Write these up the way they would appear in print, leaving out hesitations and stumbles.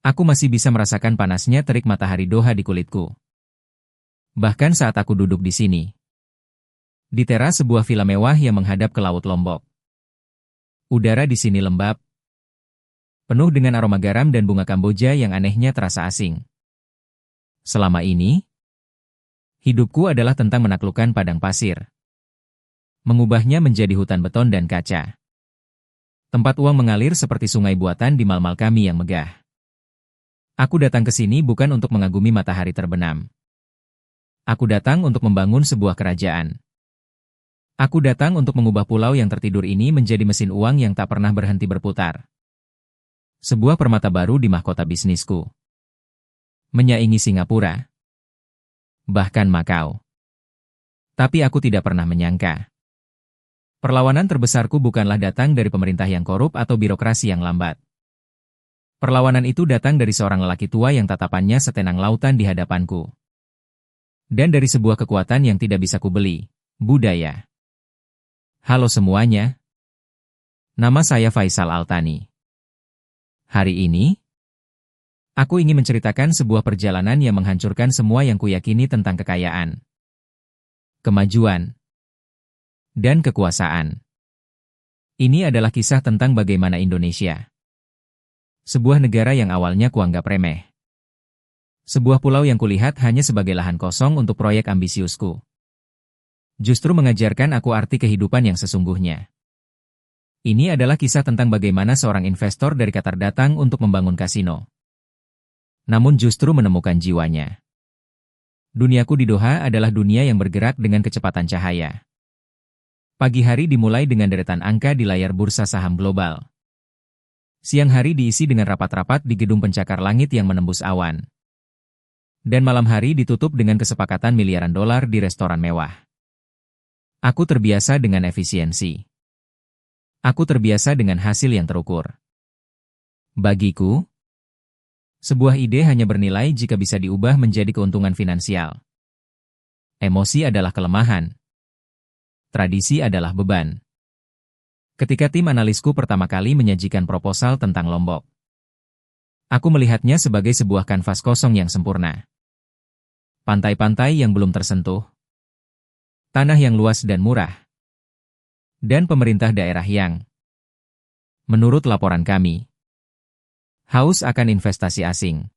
Aku masih bisa merasakan panasnya terik matahari Doha di kulitku. Bahkan saat aku duduk di sini. Di teras sebuah villa mewah yang menghadap ke Laut Lombok. Udara di sini lembab, penuh dengan aroma garam dan bunga Kamboja yang anehnya terasa asing. Selama ini, hidupku adalah tentang menaklukkan padang pasir. Mengubahnya menjadi hutan beton dan kaca. Tempat uang mengalir seperti sungai buatan di mal-mal kami yang megah. Aku datang ke sini bukan untuk mengagumi matahari terbenam. Aku datang untuk membangun sebuah kerajaan. Aku datang untuk mengubah pulau yang tertidur ini menjadi mesin uang yang tak pernah berhenti berputar. Sebuah permata baru di mahkota bisnisku. Menyaingi Singapura. Bahkan Makau. Tapi aku tidak pernah menyangka. Perlawanan terbesarku bukanlah datang dari pemerintah yang korup atau birokrasi yang lambat. Perlawanan itu datang dari seorang lelaki tua yang tatapannya setenang lautan di hadapanku. Dan dari sebuah kekuatan yang tidak bisa kubeli, budaya. Halo semuanya. Nama saya Faisal Altani. Hari ini, aku ingin menceritakan sebuah perjalanan yang menghancurkan semua yang kuyakini tentang kekayaan, kemajuan, dan kekuasaan. Ini adalah kisah tentang bagaimana Indonesia, sebuah negara yang awalnya kuanggap remeh. Sebuah pulau yang kulihat hanya sebagai lahan kosong untuk proyek ambisiusku. Justru mengajarkan aku arti kehidupan yang sesungguhnya. Ini adalah kisah tentang bagaimana seorang investor dari Qatar datang untuk membangun kasino. Namun justru menemukan jiwanya. Duniaku di Doha adalah dunia yang bergerak dengan kecepatan cahaya. Pagi hari dimulai dengan deretan angka di layar bursa saham global. Siang hari diisi dengan rapat-rapat di gedung pencakar langit yang menembus awan. Dan malam hari ditutup dengan kesepakatan miliaran dolar di restoran mewah. Aku terbiasa dengan efisiensi. Aku terbiasa dengan hasil yang terukur. Bagiku, sebuah ide hanya bernilai jika bisa diubah menjadi keuntungan finansial. Emosi adalah kelemahan. Tradisi adalah beban. Ketika tim analisku pertama kali menyajikan proposal tentang Lombok, aku melihatnya sebagai sebuah kanvas kosong yang sempurna. Pantai-pantai yang belum tersentuh, tanah yang luas dan murah, dan pemerintah daerah yang, menurut laporan kami, haus akan investasi asing.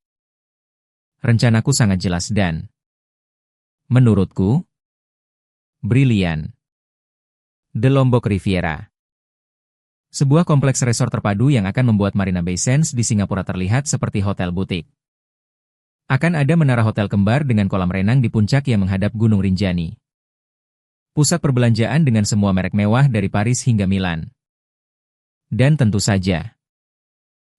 Rencanaku sangat jelas dan, menurutku, brilian. The Lombok Riviera. Sebuah kompleks resort terpadu yang akan membuat Marina Bay Sands di Singapura terlihat seperti hotel butik. Akan ada menara hotel kembar dengan kolam renang di puncak yang menghadap Gunung Rinjani. Pusat perbelanjaan dengan semua merek mewah dari Paris hingga Milan. Dan tentu saja,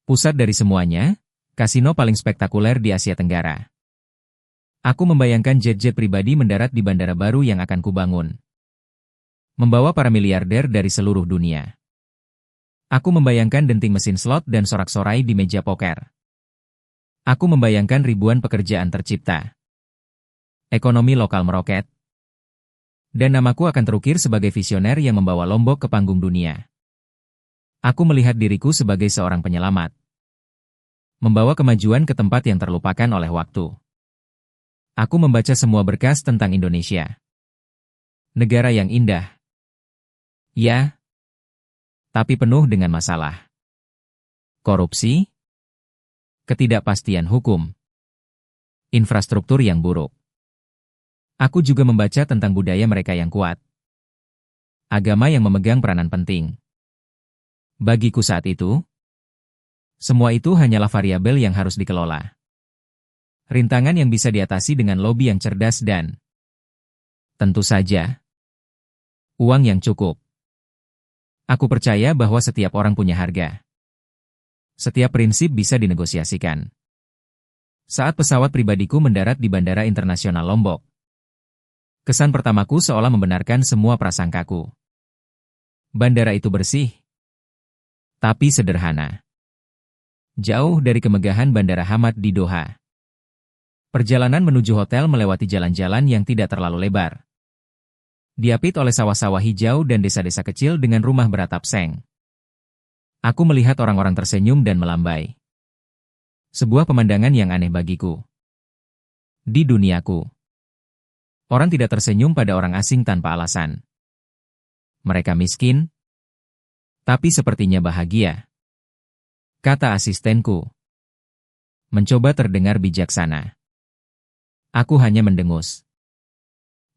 pusat dari semuanya, kasino paling spektakuler di Asia Tenggara. Aku membayangkan jet-jet pribadi mendarat di bandara baru yang akan kubangun. Membawa para miliarder dari seluruh dunia. Aku membayangkan denting mesin slot dan sorak-sorai di meja poker. Aku membayangkan ribuan pekerjaan tercipta. Ekonomi lokal meroket. Dan namaku akan terukir sebagai visioner yang membawa Lombok ke panggung dunia. Aku melihat diriku sebagai seorang penyelamat. Membawa kemajuan ke tempat yang terlupakan oleh waktu. Aku membaca semua berkas tentang Indonesia. Negara yang indah. Ya, tapi penuh dengan masalah. Korupsi, ketidakpastian hukum, infrastruktur yang buruk. Aku juga membaca tentang budaya mereka yang kuat. Agama yang memegang peranan penting. Bagiku saat itu, semua itu hanyalah variabel yang harus dikelola. Rintangan yang bisa diatasi dengan lobi yang cerdas dan, tentu saja, uang yang cukup. Aku percaya bahwa setiap orang punya harga. Setiap prinsip bisa dinegosiasikan. Saat pesawat pribadiku mendarat di Bandara Internasional Lombok, kesan pertamaku seolah membenarkan semua prasangkaku. Bandara itu bersih, tapi sederhana. Jauh dari kemegahan Bandara Hamad di Doha. Perjalanan menuju hotel melewati jalan-jalan yang tidak terlalu lebar. Diapit oleh sawah-sawah hijau dan desa-desa kecil dengan rumah beratap seng. Aku melihat orang-orang tersenyum dan melambai. Sebuah pemandangan yang aneh bagiku. Di duniaku, orang tidak tersenyum pada orang asing tanpa alasan. Mereka miskin, tapi sepertinya bahagia, kata asistenku. Mencoba terdengar bijaksana. Aku hanya mendengus.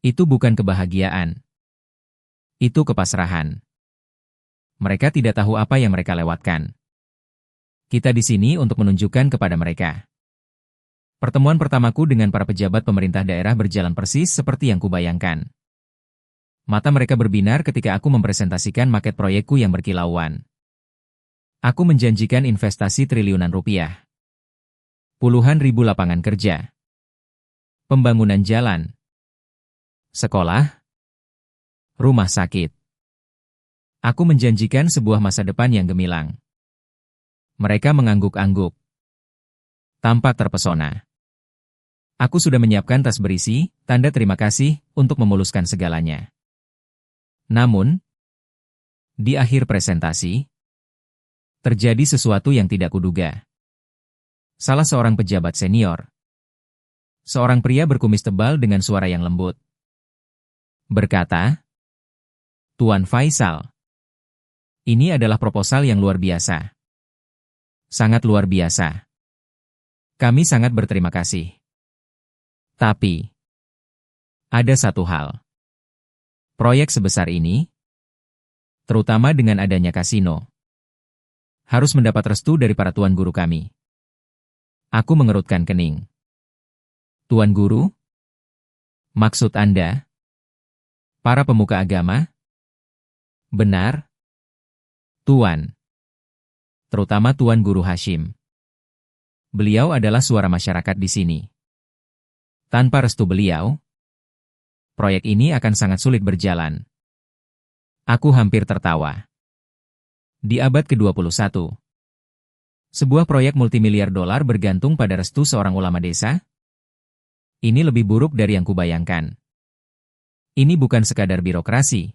Itu bukan kebahagiaan. Itu kepasrahan. Mereka tidak tahu apa yang mereka lewatkan. Kita di sini untuk menunjukkan kepada mereka. Pertemuan pertamaku dengan para pejabat pemerintah daerah berjalan persis seperti yang kubayangkan. Mata mereka berbinar ketika aku mempresentasikan maket proyekku yang berkilauan. Aku menjanjikan investasi triliunan rupiah. Puluhan ribu lapangan kerja. Pembangunan jalan. Sekolah. Rumah sakit. Aku menjanjikan sebuah masa depan yang gemilang. Mereka mengangguk-angguk. Tampak terpesona. Aku sudah menyiapkan tas berisi, tanda terima kasih, untuk memuluskan segalanya. Namun, di akhir presentasi, terjadi sesuatu yang tidak kuduga. Salah seorang pejabat senior, seorang pria berkumis tebal dengan suara yang lembut, berkata, "Tuan Faisal, ini adalah proposal yang luar biasa. Sangat luar biasa. Kami sangat berterima kasih. Tapi, ada satu hal. Proyek sebesar ini, terutama dengan adanya kasino, harus mendapat restu dari para tuan guru kami." Aku mengerutkan kening. Tuan guru? Maksud Anda? Para pemuka agama? Benar? Tuan. Terutama Tuan Guru Hashim. Beliau adalah suara masyarakat di sini. Tanpa restu beliau, proyek ini akan sangat sulit berjalan. Aku hampir tertawa. Di abad ke-21, sebuah proyek multimiliar dolar bergantung pada restu seorang ulama desa? Ini lebih buruk dari yang kubayangkan. Ini bukan sekadar birokrasi.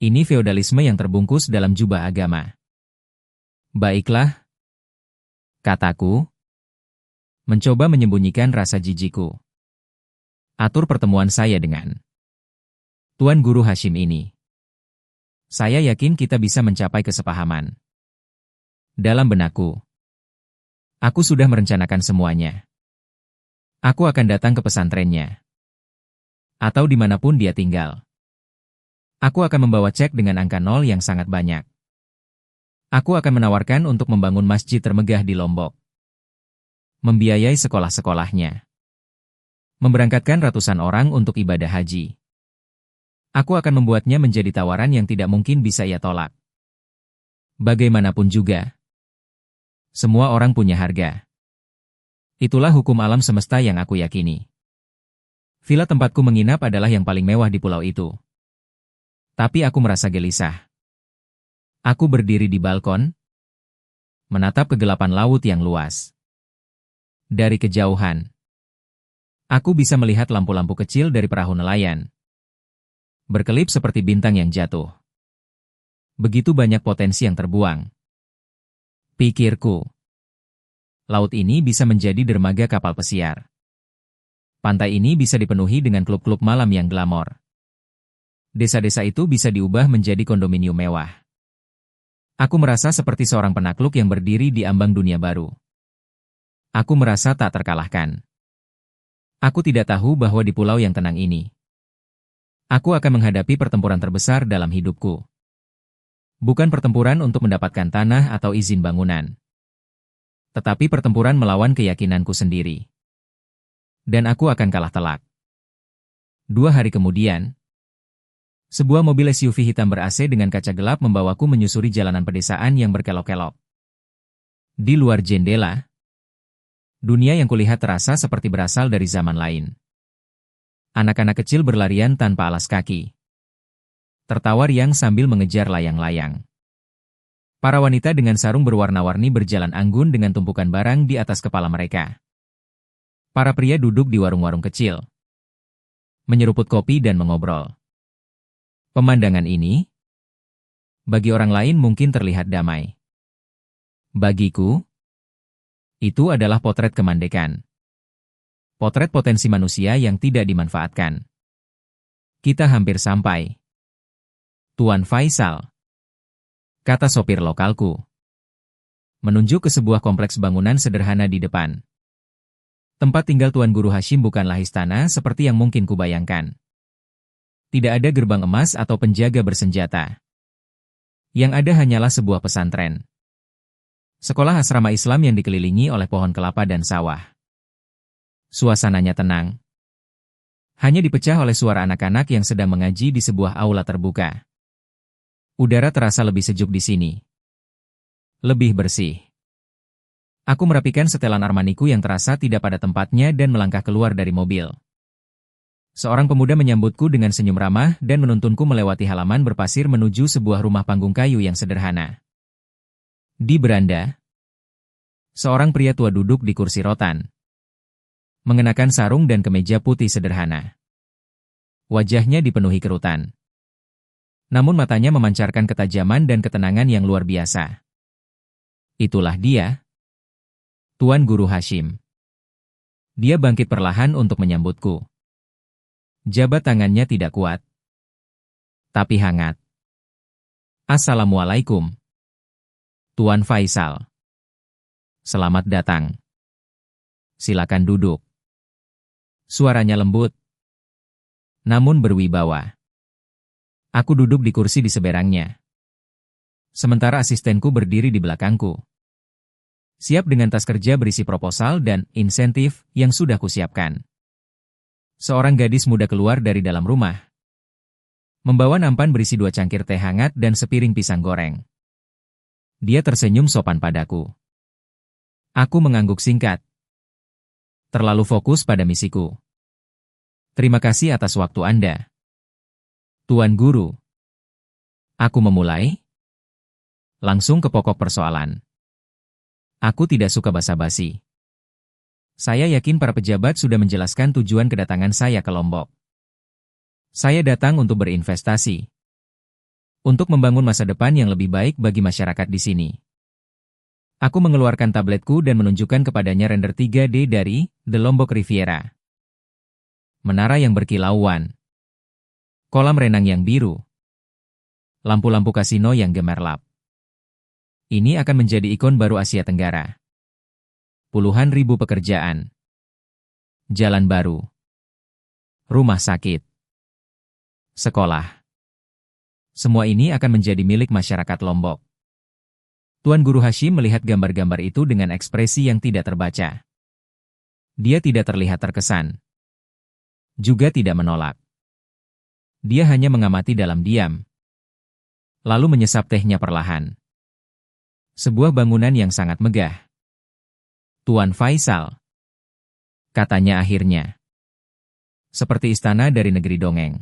Ini feodalisme yang terbungkus dalam jubah agama. Baiklah, kataku, mencoba menyembunyikan rasa jijikku. Atur pertemuan saya dengan Tuan Guru Hashim ini. Saya yakin kita bisa mencapai kesepahaman. Dalam benakku, aku sudah merencanakan semuanya. Aku akan datang ke pesantrennya. Atau dimanapun dia tinggal. Aku akan membawa cek dengan angka 0 yang sangat banyak. Aku akan menawarkan untuk membangun masjid termegah di Lombok. Membiayai sekolah-sekolahnya. Memberangkatkan ratusan orang untuk ibadah haji. Aku akan membuatnya menjadi tawaran yang tidak mungkin bisa ia tolak. Bagaimanapun juga, semua orang punya harga. Itulah hukum alam semesta yang aku yakini. Villa tempatku menginap adalah yang paling mewah di pulau itu. Tapi aku merasa gelisah. Aku berdiri di balkon, menatap kegelapan laut yang luas. Dari kejauhan, aku bisa melihat lampu-lampu kecil dari perahu nelayan. Berkelip seperti bintang yang jatuh. Begitu banyak potensi yang terbuang. Pikirku, laut ini bisa menjadi dermaga kapal pesiar. Pantai ini bisa dipenuhi dengan klub-klub malam yang glamor. Desa-desa itu bisa diubah menjadi kondominium mewah. Aku merasa seperti seorang penakluk yang berdiri di ambang dunia baru. Aku merasa tak terkalahkan. Aku tidak tahu bahwa di pulau yang tenang ini, aku akan menghadapi pertempuran terbesar dalam hidupku. Bukan pertempuran untuk mendapatkan tanah atau izin bangunan, tetapi pertempuran melawan keyakinanku sendiri. Dan aku akan kalah telak. 2 hari kemudian, sebuah mobil SUV hitam ber-AC dengan kaca gelap membawaku menyusuri jalanan pedesaan yang berkelok-kelok. Di luar jendela, dunia yang kulihat terasa seperti berasal dari zaman lain. Anak-anak kecil berlarian tanpa alas kaki. Tertawa riang sambil mengejar layang-layang. Para wanita dengan sarung berwarna-warni berjalan anggun dengan tumpukan barang di atas kepala mereka. Para pria duduk di warung-warung kecil, menyeruput kopi dan mengobrol. Pemandangan ini, bagi orang lain mungkin terlihat damai. Bagiku, Itu adalah potret kemandekan. Potret potensi manusia yang tidak dimanfaatkan. Kita hampir sampai. Tuan Faisal, kata sopir lokalku. Menunjuk ke sebuah kompleks bangunan sederhana di depan. Tempat tinggal Tuan Guru Hashim bukanlah istana seperti yang mungkin kubayangkan. Tidak ada gerbang emas atau penjaga bersenjata. Yang ada hanyalah sebuah pesantren. Sekolah asrama Islam yang dikelilingi oleh pohon kelapa dan sawah. Suasananya tenang. Hanya dipecah oleh suara anak-anak yang sedang mengaji di sebuah aula terbuka. Udara terasa lebih sejuk di sini. Lebih bersih. Aku merapikan setelan armaniku yang terasa tidak pada tempatnya dan melangkah keluar dari mobil. Seorang pemuda menyambutku dengan senyum ramah dan menuntunku melewati halaman berpasir menuju sebuah rumah panggung kayu yang sederhana. Di beranda, seorang pria tua duduk di kursi rotan. Mengenakan sarung dan kemeja putih sederhana. Wajahnya dipenuhi kerutan. Namun matanya memancarkan ketajaman dan ketenangan yang luar biasa. Itulah dia, Tuan Guru Hashim. Dia bangkit perlahan untuk menyambutku. Jabat tangannya tidak kuat, tapi hangat. Assalamualaikum, Tuan Faisal. Selamat datang. Silakan duduk. Suaranya lembut, namun berwibawa. Aku duduk di kursi di seberangnya. Sementara asistenku berdiri di belakangku. Siap dengan tas kerja berisi proposal dan insentif yang sudah kusiapkan. Seorang gadis muda keluar dari dalam rumah. Membawa nampan berisi 2 cangkir teh hangat dan sepiring pisang goreng. Dia tersenyum sopan padaku. Aku mengangguk singkat. Terlalu fokus pada misiku. Terima kasih atas waktu Anda, Tuan Guru. Aku memulai. Langsung ke pokok persoalan. Aku tidak suka basa-basi. Saya yakin para pejabat sudah menjelaskan tujuan kedatangan saya ke Lombok. Saya datang untuk berinvestasi. Untuk membangun masa depan yang lebih baik bagi masyarakat di sini. Aku mengeluarkan tabletku dan menunjukkan kepadanya render 3D dari The Lombok Riviera. Menara yang berkilauan. Kolam renang yang biru. Lampu-lampu kasino yang gemerlap. Ini akan menjadi ikon baru Asia Tenggara. Puluhan ribu pekerjaan. Jalan baru. Rumah sakit. Sekolah. Semua ini akan menjadi milik masyarakat Lombok. Tuan Guru Hashim melihat gambar-gambar itu dengan ekspresi yang tidak terbaca. Dia tidak terlihat terkesan. Juga tidak menolak. Dia hanya mengamati dalam diam. Lalu menyesap tehnya perlahan. Sebuah bangunan yang sangat megah. Tuan Faisal, katanya akhirnya. Seperti istana dari negeri dongeng.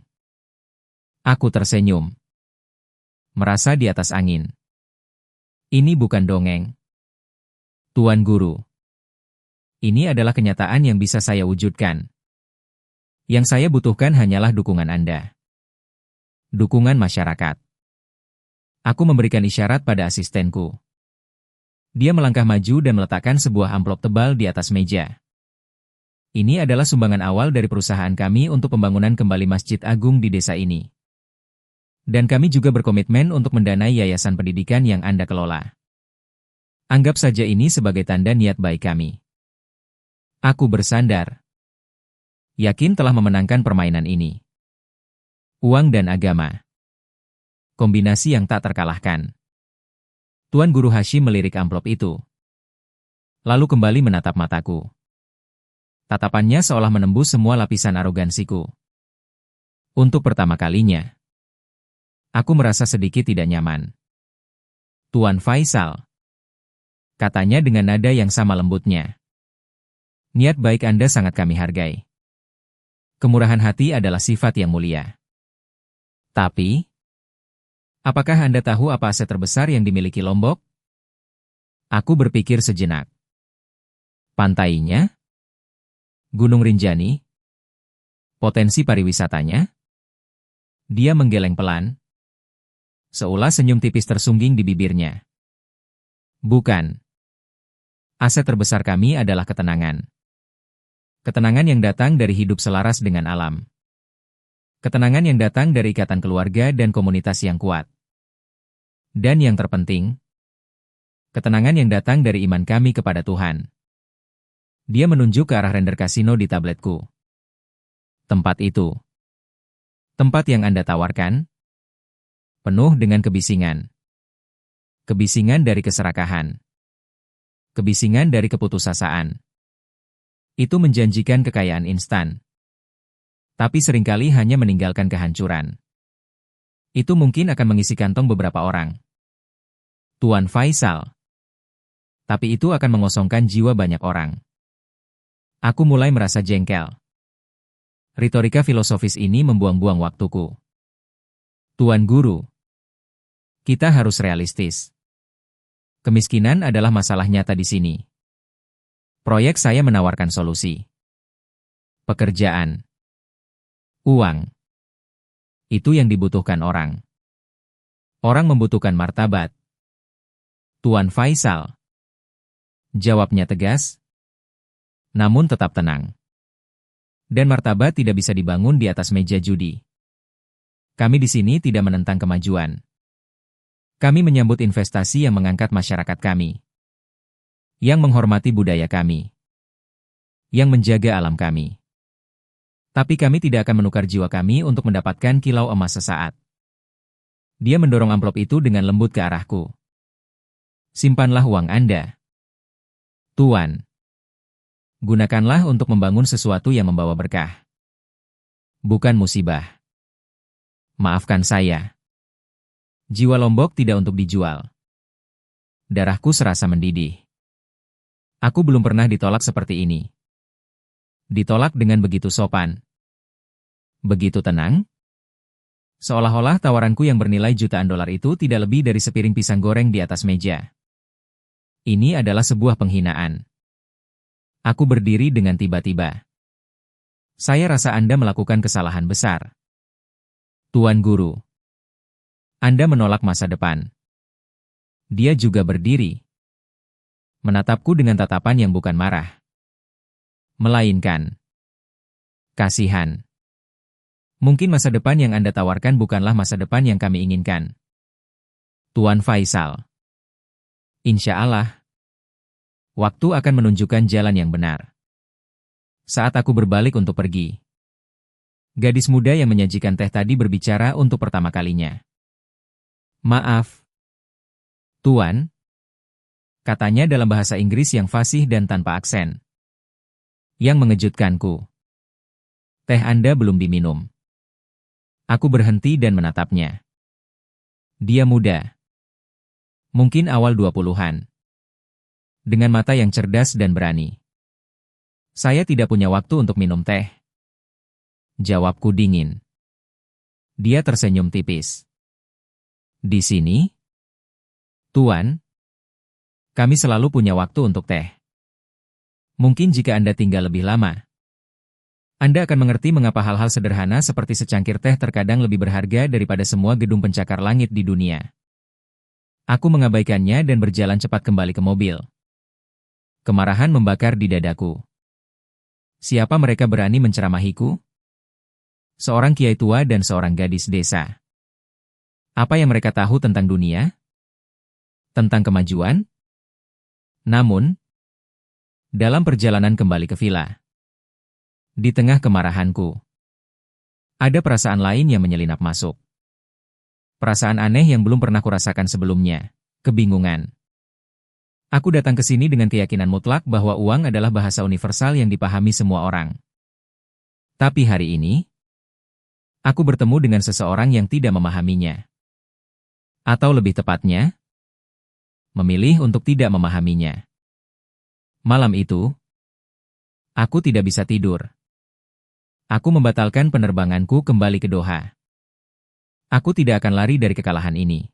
Aku tersenyum. Merasa di atas angin. Ini bukan dongeng, Tuan Guru. Ini adalah kenyataan yang bisa saya wujudkan. Yang saya butuhkan hanyalah dukungan Anda. Dukungan masyarakat. Aku memberikan isyarat pada asistenku. Dia melangkah maju dan meletakkan sebuah amplop tebal di atas meja. Ini adalah sumbangan awal dari perusahaan kami untuk pembangunan kembali Masjid Agung di desa ini. Dan kami juga berkomitmen untuk mendanai yayasan pendidikan yang Anda kelola. Anggap saja ini sebagai tanda niat baik kami. Aku bersandar. Yakin telah memenangkan permainan ini. Uang dan agama. Kombinasi yang tak terkalahkan. Tuan Guru Hashim melirik amplop itu. Lalu kembali menatap mataku. Tatapannya seolah menembus semua lapisan arogansiku. Untuk pertama kalinya, aku merasa sedikit tidak nyaman. Tuan Faisal, katanya dengan nada yang sama lembutnya. Niat baik Anda sangat kami hargai. Kemurahan hati adalah sifat yang mulia. Tapi, apakah Anda tahu apa aset terbesar yang dimiliki Lombok? Aku berpikir sejenak. Pantainya? Gunung Rinjani? Potensi pariwisatanya? Dia menggeleng pelan. Seolah senyum tipis tersungging di bibirnya. Bukan. Aset terbesar kami adalah ketenangan. Ketenangan yang datang dari hidup selaras dengan alam. Ketenangan yang datang dari ikatan keluarga dan komunitas yang kuat. Dan yang terpenting, ketenangan yang datang dari iman kami kepada Tuhan. Dia menunjuk ke arah render kasino di tabletku. Tempat itu. Tempat yang Anda tawarkan. Penuh dengan kebisingan. Kebisingan dari keserakahan. Kebisingan dari keputusasaan. Itu menjanjikan kekayaan instan. Tapi seringkali hanya meninggalkan kehancuran. Itu mungkin akan mengisi kantong beberapa orang. Tuan Faisal. Tapi itu akan mengosongkan jiwa banyak orang. Aku mulai merasa jengkel. Retorika filosofis ini membuang-buang waktuku. Tuan Guru. Kita harus realistis. Kemiskinan adalah masalah nyata di sini. Proyek saya menawarkan solusi. Pekerjaan. Uang. Itu yang dibutuhkan orang. Orang membutuhkan martabat. Tuan Faisal. Jawabnya tegas, namun tetap tenang. Dan martabat tidak bisa dibangun di atas meja judi. Kami di sini tidak menentang kemajuan. Kami menyambut investasi yang mengangkat masyarakat kami. Yang menghormati budaya kami. Yang menjaga alam kami. Tapi kami tidak akan menukar jiwa kami untuk mendapatkan kilau emas sesaat. Dia mendorong amplop itu dengan lembut ke arahku. Simpanlah uang Anda. Tuan. Gunakanlah untuk membangun sesuatu yang membawa berkah. Bukan musibah. Maafkan saya. Jiwa Lombok tidak untuk dijual. Darahku serasa mendidih. Aku belum pernah ditolak seperti ini. Ditolak dengan begitu sopan. Begitu tenang? Seolah-olah tawaranku yang bernilai jutaan dolar itu tidak lebih dari sepiring pisang goreng di atas meja. Ini adalah sebuah penghinaan. Aku berdiri dengan tiba-tiba. Saya rasa Anda melakukan kesalahan besar. Tuan Guru. Anda menolak masa depan. Dia juga berdiri. Menatapku dengan tatapan yang bukan marah. Melainkan kasihan. Mungkin masa depan yang Anda tawarkan bukanlah masa depan yang kami inginkan. Tuan Faisal. Insya Allah. Waktu akan menunjukkan jalan yang benar. Saat aku berbalik untuk pergi. Gadis muda yang menyajikan teh tadi berbicara untuk pertama kalinya. Maaf. Tuan. Katanya dalam bahasa Inggris yang fasih dan tanpa aksen. Yang mengejutkanku. Teh Anda belum diminum. Aku berhenti dan menatapnya. Dia muda. Mungkin awal 20-an. Dengan mata yang cerdas dan berani. Saya tidak punya waktu untuk minum teh. Jawabku dingin. Dia tersenyum tipis. Di sini? Tuan? Kami selalu punya waktu untuk teh. Mungkin jika Anda tinggal lebih lama. Anda akan mengerti mengapa hal-hal sederhana seperti secangkir teh terkadang lebih berharga daripada semua gedung pencakar langit di dunia. Aku mengabaikannya dan berjalan cepat kembali ke mobil. Kemarahan membakar di dadaku. Siapa mereka berani menceramahiku? Seorang kiai tua dan seorang gadis desa. Apa yang mereka tahu tentang dunia? Tentang kemajuan? Namun, dalam perjalanan kembali ke villa, di tengah kemarahanku, ada perasaan lain yang menyelinap masuk. Perasaan aneh yang belum pernah kurasakan sebelumnya, kebingungan. Aku datang ke sini dengan keyakinan mutlak bahwa uang adalah bahasa universal yang dipahami semua orang. Tapi hari ini, aku bertemu dengan seseorang yang tidak memahaminya. Atau lebih tepatnya, memilih untuk tidak memahaminya. Malam itu, aku tidak bisa tidur. Aku membatalkan penerbanganku kembali ke Doha. Aku tidak akan lari dari kekalahan ini.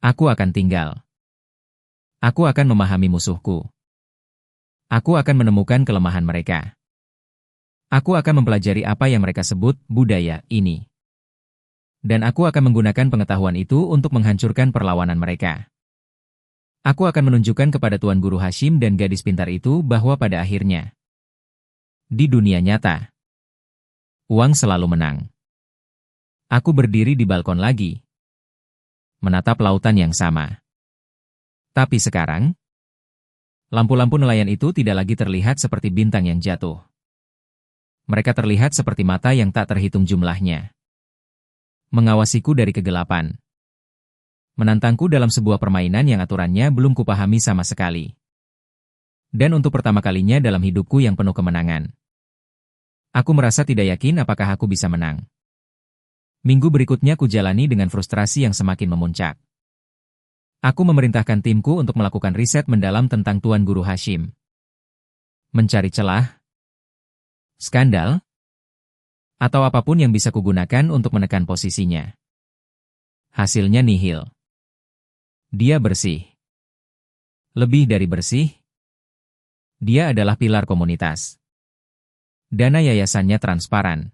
Aku akan tinggal. Aku akan memahami musuhku. Aku akan menemukan kelemahan mereka. Aku akan mempelajari apa yang mereka sebut budaya ini. Dan aku akan menggunakan pengetahuan itu untuk menghancurkan perlawanan mereka. Aku akan menunjukkan kepada Tuan Guru Hashim dan gadis pintar itu bahwa pada akhirnya, di dunia nyata, uang selalu menang. Aku berdiri di balkon lagi, menatap lautan yang sama. Tapi sekarang, lampu-lampu nelayan itu tidak lagi terlihat seperti bintang yang jatuh. Mereka terlihat seperti mata yang tak terhitung jumlahnya. Mengawasiku dari kegelapan. Menantangku dalam sebuah permainan yang aturannya belum kupahami sama sekali. Dan untuk pertama kalinya dalam hidupku yang penuh kemenangan, aku merasa tidak yakin apakah aku bisa menang. Minggu berikutnya kujalani dengan frustrasi yang semakin memuncak. Aku memerintahkan timku untuk melakukan riset mendalam tentang Tuan Guru Hashim. Mencari celah, skandal, atau apapun yang bisa kugunakan untuk menekan posisinya. Hasilnya nihil. Dia bersih. Lebih dari bersih, dia adalah pilar komunitas. Dana yayasannya transparan.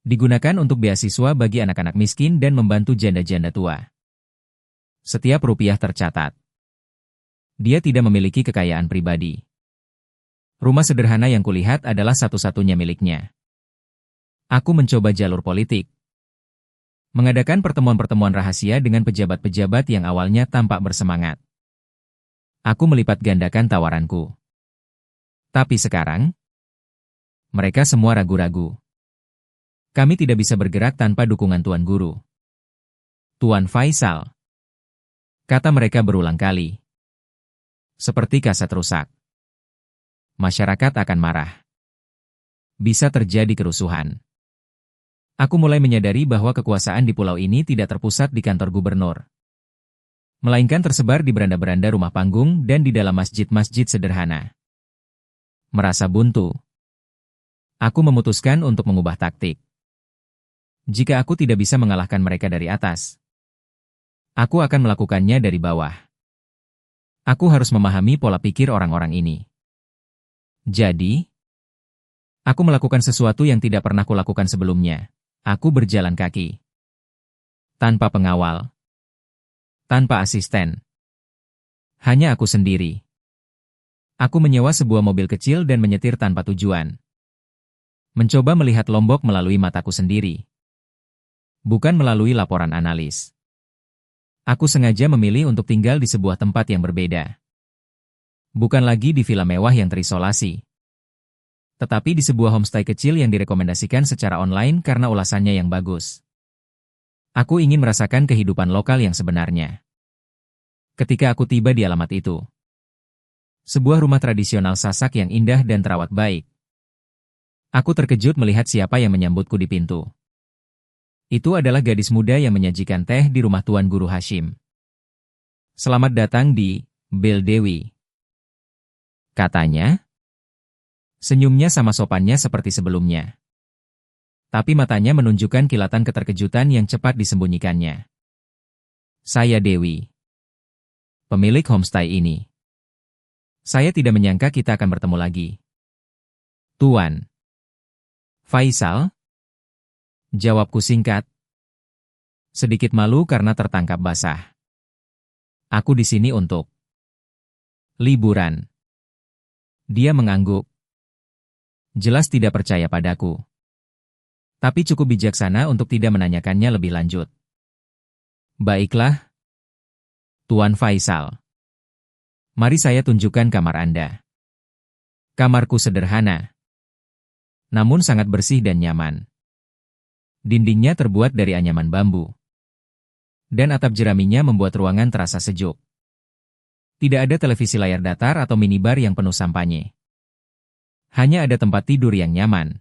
Digunakan untuk beasiswa bagi anak-anak miskin dan membantu janda-janda tua. Setiap rupiah tercatat. Dia tidak memiliki kekayaan pribadi. Rumah sederhana yang kulihat adalah satu-satunya miliknya. Aku mencoba jalur politik. Mengadakan pertemuan-pertemuan rahasia dengan pejabat-pejabat yang awalnya tampak bersemangat. Aku melipat gandakan tawaranku. Tapi sekarang, mereka semua ragu-ragu. Kami tidak bisa bergerak tanpa dukungan Tuan Guru. Tuan Faisal. Kata mereka berulang kali. Seperti kaset rusak. Masyarakat akan marah. Bisa terjadi kerusuhan. Aku mulai menyadari bahwa kekuasaan di pulau ini tidak terpusat di kantor gubernur, melainkan tersebar di beranda-beranda rumah panggung dan di dalam masjid-masjid sederhana. Merasa buntu, aku memutuskan untuk mengubah taktik. Jika aku tidak bisa mengalahkan mereka dari atas, aku akan melakukannya dari bawah. Aku harus memahami pola pikir orang-orang ini. Jadi, aku melakukan sesuatu yang tidak pernah kulakukan sebelumnya. Aku berjalan kaki. Tanpa pengawal. Tanpa asisten. Hanya aku sendiri. Aku menyewa sebuah mobil kecil dan menyetir tanpa tujuan. Mencoba melihat Lombok melalui mataku sendiri. Bukan melalui laporan analis. Aku sengaja memilih untuk tinggal di sebuah tempat yang berbeda. Bukan lagi di villa mewah yang terisolasi, tetapi di sebuah homestay kecil yang direkomendasikan secara online karena ulasannya yang bagus. Aku ingin merasakan kehidupan lokal yang sebenarnya. Ketika aku tiba di alamat itu, sebuah rumah tradisional Sasak yang indah dan terawat baik, aku terkejut melihat siapa yang menyambutku di pintu. Itu adalah gadis muda yang menyajikan teh di rumah Tuan Guru Hashim. Selamat datang di Bel Dewi, katanya. Senyumnya sama sopannya seperti sebelumnya. Tapi matanya menunjukkan kilatan keterkejutan yang cepat disembunyikannya. Saya Dewi, pemilik homestay ini. Saya tidak menyangka kita akan bertemu lagi. Tuan Faisal? Jawabku singkat. Sedikit malu karena tertangkap basah. Aku di sini untuk liburan. Dia mengangguk. Jelas tidak percaya padaku. Tapi cukup bijaksana untuk tidak menanyakannya lebih lanjut. Baiklah, Tuan Faisal. Mari saya tunjukkan kamar Anda. Kamarku sederhana, namun sangat bersih dan nyaman. Dindingnya terbuat dari anyaman bambu. Dan atap jeraminya membuat ruangan terasa sejuk. Tidak ada televisi layar datar atau minibar yang penuh sampahnya. Hanya ada tempat tidur yang nyaman.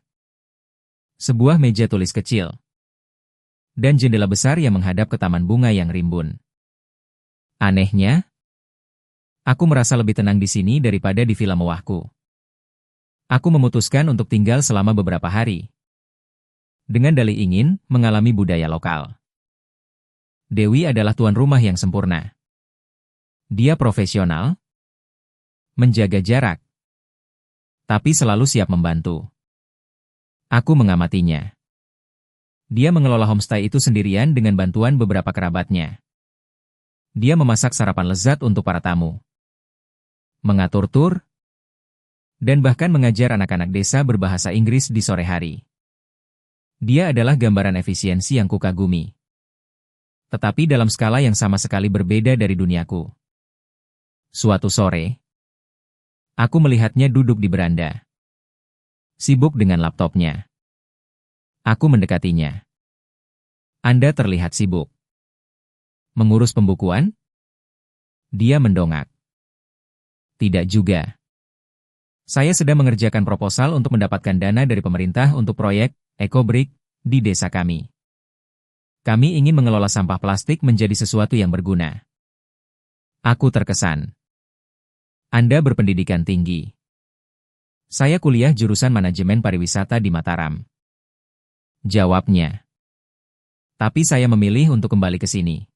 Sebuah meja tulis kecil. Dan jendela besar yang menghadap ke taman bunga yang rimbun. Anehnya, aku merasa lebih tenang di sini daripada di villa mewahku. Aku memutuskan untuk tinggal selama beberapa hari. Dengan dalih ingin mengalami budaya lokal. Dewi adalah tuan rumah yang sempurna. Dia profesional, menjaga jarak, tapi selalu siap membantu. Aku mengamatinya. Dia mengelola homestay itu sendirian dengan bantuan beberapa kerabatnya. Dia memasak sarapan lezat untuk para tamu, mengatur tur, dan bahkan mengajar anak-anak desa berbahasa Inggris di sore hari. Dia adalah gambaran efisiensi yang kukagumi. Tetapi dalam skala yang sama sekali berbeda dari duniaku. Suatu sore, aku melihatnya duduk di beranda, sibuk dengan laptopnya. Aku mendekatinya. Anda terlihat sibuk. Mengurus pembukuan? Dia mendongak. Tidak juga. Saya sedang mengerjakan proposal untuk mendapatkan dana dari pemerintah untuk proyek EcoBrick di desa kami. Kami ingin mengelola sampah plastik menjadi sesuatu yang berguna. Aku terkesan. Anda berpendidikan tinggi. Saya kuliah jurusan manajemen pariwisata di Mataram. Jawabnya. Tapi saya memilih untuk kembali ke sini.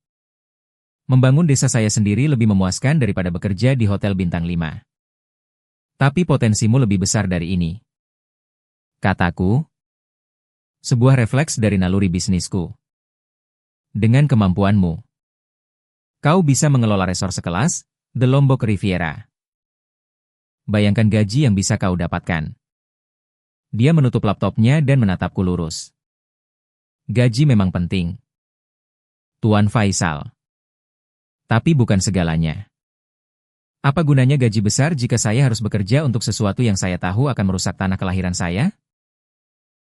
Membangun desa saya sendiri lebih memuaskan daripada bekerja di hotel bintang 5. Tapi potensimu lebih besar dari ini. Kataku. Sebuah refleks dari naluri bisnisku. Dengan kemampuanmu, kau bisa mengelola resor sekelas The Lombok Riviera. Bayangkan gaji yang bisa kau dapatkan. Dia menutup laptopnya dan menatapku lurus. Gaji memang penting, Tuan Faisal. Tapi bukan segalanya. Apa gunanya gaji besar jika saya harus bekerja untuk sesuatu yang saya tahu akan merusak tanah kelahiran saya?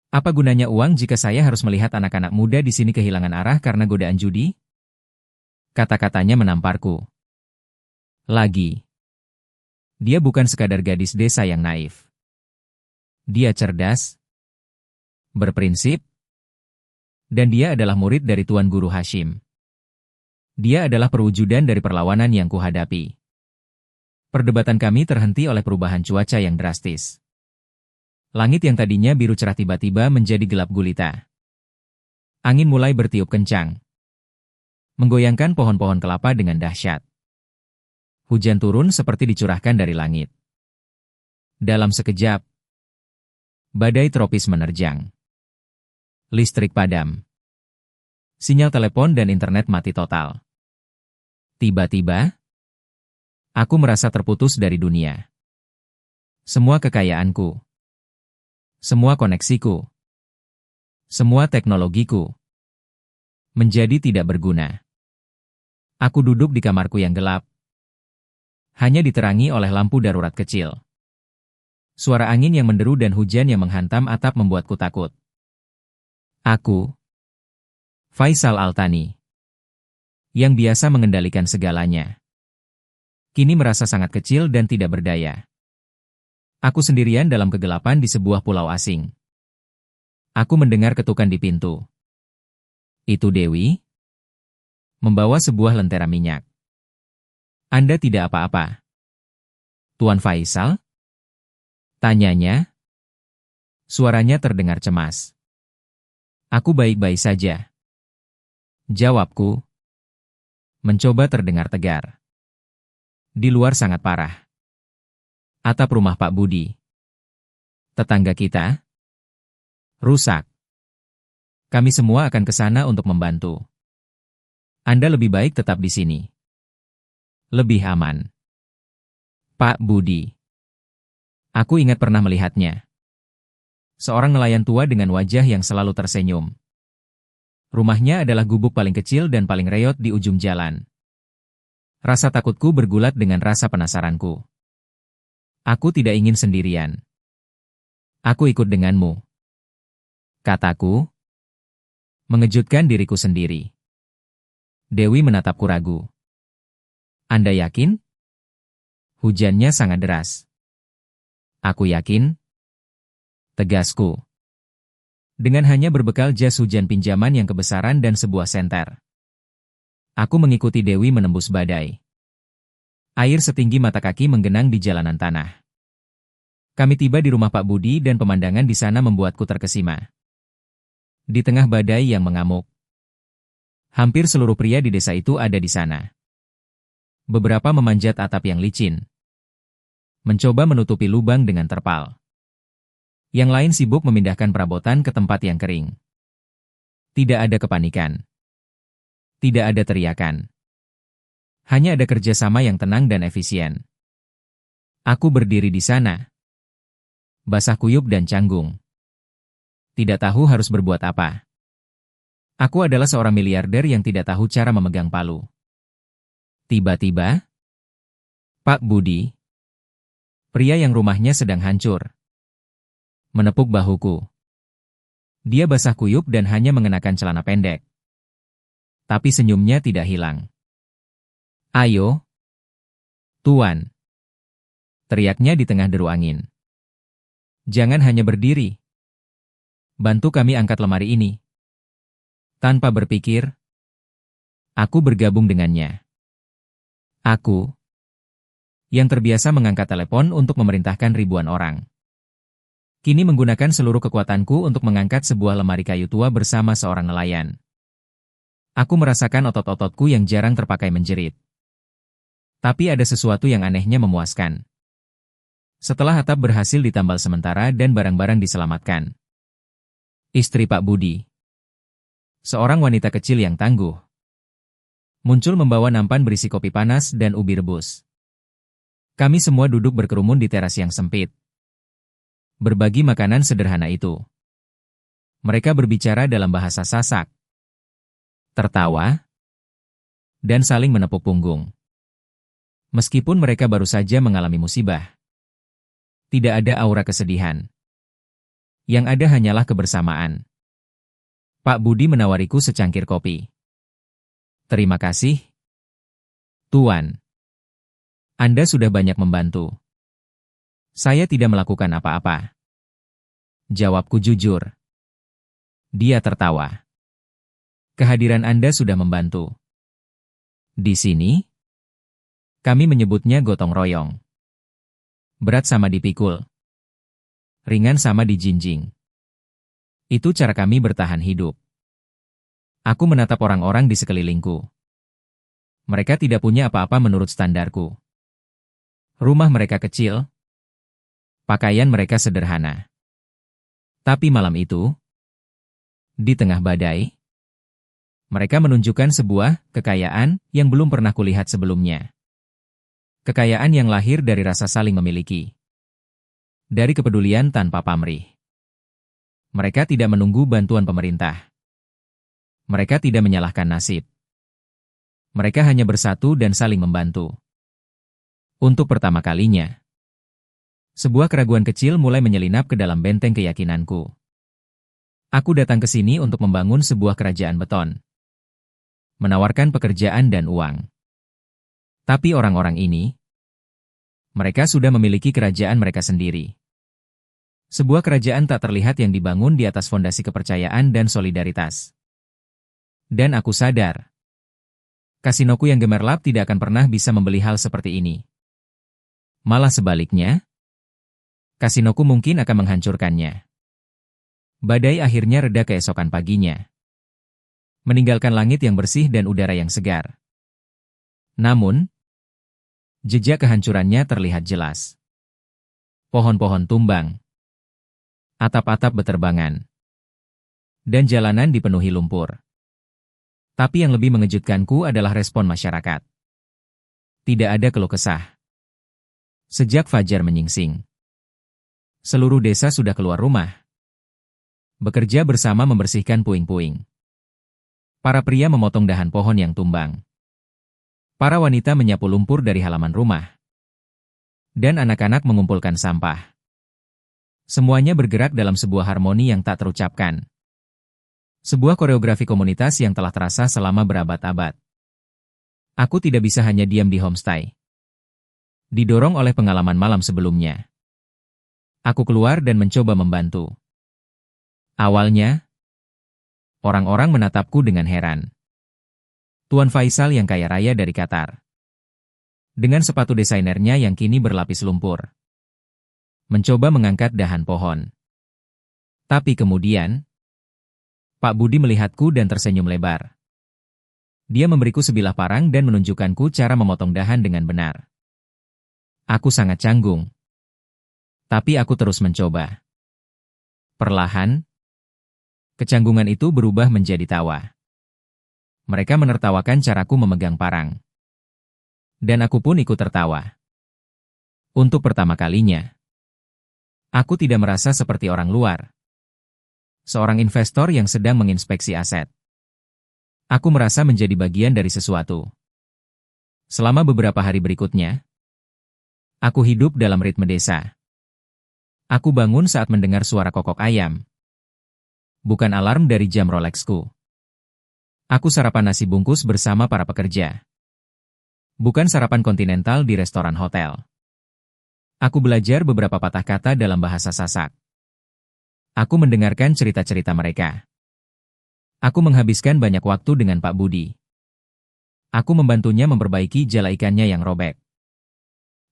Apa gunanya uang jika saya harus melihat anak-anak muda di sini kehilangan arah karena godaan judi? Kata-katanya menamparku. Lagi. Dia bukan sekadar gadis desa yang naif. Dia cerdas, berprinsip, dan dia adalah murid dari Tuan Guru Hashim. Dia adalah perwujudan dari perlawanan yang kuhadapi. Perdebatan kami terhenti oleh perubahan cuaca yang drastis. Langit yang tadinya biru cerah tiba-tiba menjadi gelap gulita. Angin mulai bertiup kencang, menggoyangkan pohon-pohon kelapa dengan dahsyat. Hujan turun seperti dicurahkan dari langit. Dalam sekejap, badai tropis menerjang. Listrik padam. Sinyal telepon dan internet mati total. Tiba-tiba, aku merasa terputus dari dunia. Semua kekayaanku, semua koneksiku, semua teknologiku, menjadi tidak berguna. Aku duduk di kamarku yang gelap, hanya diterangi oleh lampu darurat kecil. Suara angin yang menderu dan hujan yang menghantam atap membuatku takut. Aku, Faisal Altani, yang biasa mengendalikan segalanya, kini merasa sangat kecil dan tidak berdaya. Aku sendirian dalam kegelapan di sebuah pulau asing. Aku mendengar ketukan di pintu. Itu Dewi, membawa sebuah lentera minyak. Anda tidak apa-apa, Tuan Faisal? Tanyanya. Suaranya terdengar cemas. Aku baik-baik saja. Jawabku. Mencoba terdengar tegar. Di luar sangat parah. Atap rumah Pak Budi, tetangga kita, rusak. Kami semua akan ke sana untuk membantu. Anda lebih baik tetap di sini. Lebih aman. Pak Budi. Aku ingat pernah melihatnya. Seorang nelayan tua dengan wajah yang selalu tersenyum. Rumahnya adalah gubuk paling kecil dan paling reot di ujung jalan. Rasa takutku bergulat dengan rasa penasaranku. Aku tidak ingin sendirian. Aku ikut denganmu, kataku, mengejutkan diriku sendiri. Dewi menatapku ragu. Anda yakin? Hujannya sangat deras. Aku yakin. Tegasku. Dengan hanya berbekal jas hujan pinjaman yang kebesaran dan sebuah senter. Aku mengikuti Dewi menembus badai. Air setinggi mata kaki menggenang di jalanan tanah. Kami tiba di rumah Pak Budi dan pemandangan di sana membuatku terkesima. Di tengah badai yang mengamuk, hampir seluruh pria di desa itu ada di sana. Beberapa memanjat atap yang licin, mencoba menutupi lubang dengan terpal. Yang lain sibuk memindahkan perabotan ke tempat yang kering. Tidak ada kepanikan. Tidak ada teriakan. Hanya ada kerjasama yang tenang dan efisien. Aku berdiri di sana, basah kuyup dan canggung. Tidak tahu harus berbuat apa. Aku adalah seorang miliarder yang tidak tahu cara memegang palu. Tiba-tiba, Pak Budi, pria yang rumahnya sedang hancur, menepuk bahuku. Dia basah kuyup dan hanya mengenakan celana pendek. Tapi senyumnya tidak hilang. "Ayo, Tuan," teriaknya di tengah deru angin. "Jangan hanya berdiri. Bantu kami angkat lemari ini." Tanpa berpikir, aku bergabung dengannya. Aku, yang terbiasa mengangkat telepon untuk memerintahkan ribuan orang, kini menggunakan seluruh kekuatanku untuk mengangkat sebuah lemari kayu tua bersama seorang nelayan. Aku merasakan otot-ototku yang jarang terpakai menjerit. Tapi ada sesuatu yang anehnya memuaskan. Setelah atap berhasil ditambal sementara dan barang-barang diselamatkan, istri Pak Budi, seorang wanita kecil yang tangguh, muncul membawa nampan berisi kopi panas dan ubi rebus. Kami semua duduk berkerumun di teras yang sempit, berbagi makanan sederhana itu. Mereka berbicara dalam bahasa Sasak, tertawa, dan saling menepuk punggung. Meskipun mereka baru saja mengalami musibah, tidak ada aura kesedihan. Yang ada hanyalah kebersamaan. Pak Budi menawariku secangkir kopi. "Terima kasih, Tuan. Anda sudah banyak membantu." "Saya tidak melakukan apa-apa," jawabku jujur. Dia tertawa. "Kehadiran Anda sudah membantu. Di sini, kami menyebutnya gotong royong. Berat sama dipikul, ringan sama dijinjing. Itu cara kami bertahan hidup." Aku menatap orang-orang di sekelilingku. Mereka tidak punya apa-apa menurut standarku. Rumah mereka kecil, pakaian mereka sederhana. Tapi malam itu, di tengah badai, mereka menunjukkan sebuah kekayaan yang belum pernah kulihat sebelumnya. Kekayaan yang lahir dari rasa saling memiliki. Dari kepedulian tanpa pamrih. Mereka tidak menunggu bantuan pemerintah. Mereka tidak menyalahkan nasib. Mereka hanya bersatu dan saling membantu. Untuk pertama kalinya, sebuah keraguan kecil mulai menyelinap ke dalam benteng keyakinanku. Aku datang ke sini untuk membangun sebuah kerajaan beton. Menawarkan pekerjaan dan uang. Tapi orang-orang ini, mereka sudah memiliki kerajaan mereka sendiri. Sebuah kerajaan tak terlihat yang dibangun di atas fondasi kepercayaan dan solidaritas. Dan aku sadar, kasinoku yang gemerlap tidak akan pernah bisa membeli hal seperti ini. Malah sebaliknya, kasinoku mungkin akan menghancurkannya. Badai akhirnya reda keesokan paginya, meninggalkan langit yang bersih dan udara yang segar. Namun, jejak kehancurannya terlihat jelas. Pohon-pohon tumbang, atap-atap beterbangan, dan jalanan dipenuhi lumpur. Tapi yang lebih mengejutkanku adalah respon masyarakat. Tidak ada keluh kesah. Sejak fajar menyingsing, seluruh desa sudah keluar rumah, bekerja bersama membersihkan puing-puing. Para pria memotong dahan pohon yang tumbang. Para wanita menyapu lumpur dari halaman rumah. Dan anak-anak mengumpulkan sampah. Semuanya bergerak dalam sebuah harmoni yang tak terucapkan. Sebuah koreografi komunitas yang telah terasa selama berabad-abad. Aku tidak bisa hanya diam di homestay. Didorong oleh pengalaman malam sebelumnya, aku keluar dan mencoba membantu. Awalnya, orang-orang menatapku dengan heran. Tuan Faisal yang kaya raya dari Qatar, dengan sepatu desainernya yang kini berlapis lumpur, mencoba mengangkat dahan pohon. Tapi kemudian, Pak Budi melihatku dan tersenyum lebar. Dia memberiku sebilah parang dan menunjukkanku cara memotong dahan dengan benar. Aku sangat canggung. Tapi aku terus mencoba. Perlahan, kecanggungan itu berubah menjadi tawa. Mereka menertawakan caraku memegang parang. Dan aku pun ikut tertawa. Untuk pertama kalinya, aku tidak merasa seperti orang luar. Seorang investor yang sedang menginspeksi aset. Aku merasa menjadi bagian dari sesuatu. Selama beberapa hari berikutnya, aku hidup dalam ritme desa. Aku bangun saat mendengar suara kokok ayam. Bukan alarm dari jam Rolexku. Aku sarapan nasi bungkus bersama para pekerja. Bukan sarapan kontinental di restoran hotel. Aku belajar beberapa patah kata dalam bahasa Sasak. Aku mendengarkan cerita-cerita mereka. Aku menghabiskan banyak waktu dengan Pak Budi. Aku membantunya memperbaiki jala ikannya yang robek.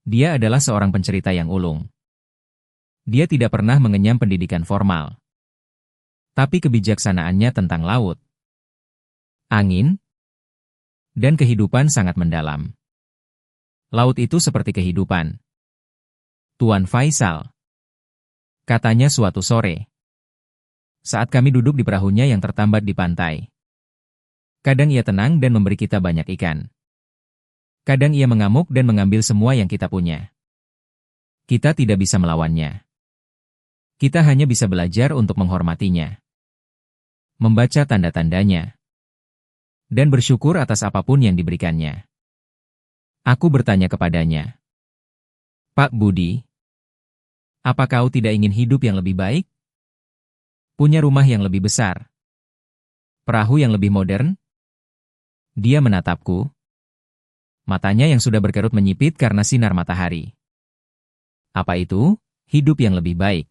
Dia adalah seorang pencerita yang ulung. Dia tidak pernah mengenyam pendidikan formal. Tapi kebijaksanaannya tentang laut, angin, dan kehidupan sangat mendalam. Laut itu seperti kehidupan. Tuan Faisal, katanya suatu sore, saat kami duduk di perahunya yang tertambat di pantai. Kadang ia tenang dan memberi kita banyak ikan. Kadang ia mengamuk dan mengambil semua yang kita punya. Kita tidak bisa melawannya. Kita hanya bisa belajar untuk menghormatinya. Membaca tanda-tandanya. Dan bersyukur atas apapun yang diberikannya. Aku bertanya kepadanya. Pak Budi, apa kau tidak ingin hidup yang lebih baik? Punya rumah yang lebih besar? Perahu yang lebih modern? Dia menatapku. Matanya yang sudah berkerut menyipit karena sinar matahari. Apa itu? Hidup yang lebih baik.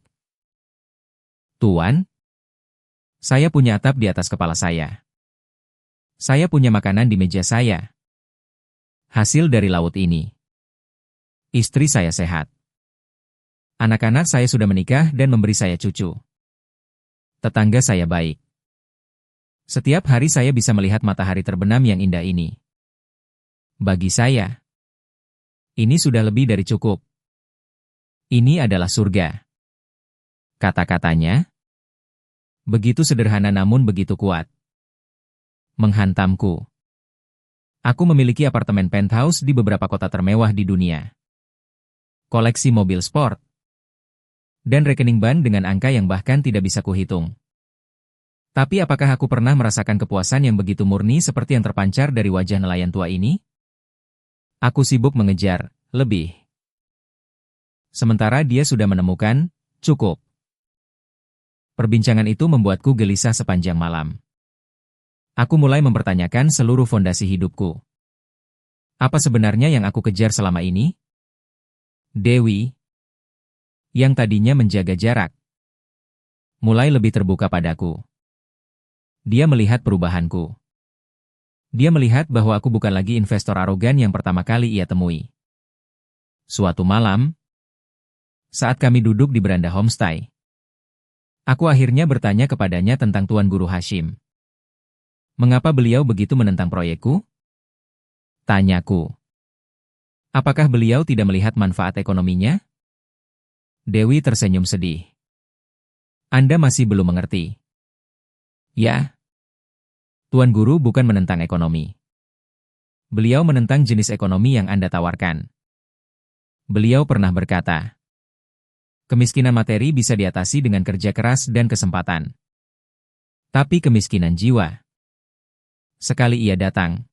Tuan, saya punya atap di atas kepala saya. Saya punya makanan di meja saya. Hasil dari laut ini. Istri saya sehat. Anak-anak saya sudah menikah dan memberi saya cucu. Tetangga saya baik. Setiap hari saya bisa melihat matahari terbenam yang indah ini. Bagi saya, ini sudah lebih dari cukup. Ini adalah surga. Kata-katanya begitu sederhana namun begitu kuat. Menghantamku. Aku memiliki apartemen penthouse di beberapa kota termewah di dunia. Koleksi mobil sport. Dan rekening bank dengan angka yang bahkan tidak bisa kuhitung. Tapi apakah aku pernah merasakan kepuasan yang begitu murni seperti yang terpancar dari wajah nelayan tua ini? Aku sibuk mengejar lebih. Sementara dia sudah menemukan cukup. Perbincangan itu membuatku gelisah sepanjang malam. Aku mulai mempertanyakan seluruh fondasi hidupku. Apa sebenarnya yang aku kejar selama ini? Dewi, yang tadinya menjaga jarak, mulai lebih terbuka padaku. Dia melihat perubahanku. Dia melihat bahwa aku bukan lagi investor arogan yang pertama kali ia temui. Suatu malam, saat kami duduk di beranda homestay, aku akhirnya bertanya kepadanya tentang Tuan Guru Hashim. Mengapa beliau begitu menentang proyekku? Tanyaku. Apakah beliau tidak melihat manfaat ekonominya? Dewi tersenyum sedih. Anda masih belum mengerti. Ya. Tuan Guru bukan menentang ekonomi. Beliau menentang jenis ekonomi yang Anda tawarkan. Beliau pernah berkata, kemiskinan materi bisa diatasi dengan kerja keras dan kesempatan. Tapi kemiskinan jiwa, sekali ia datang,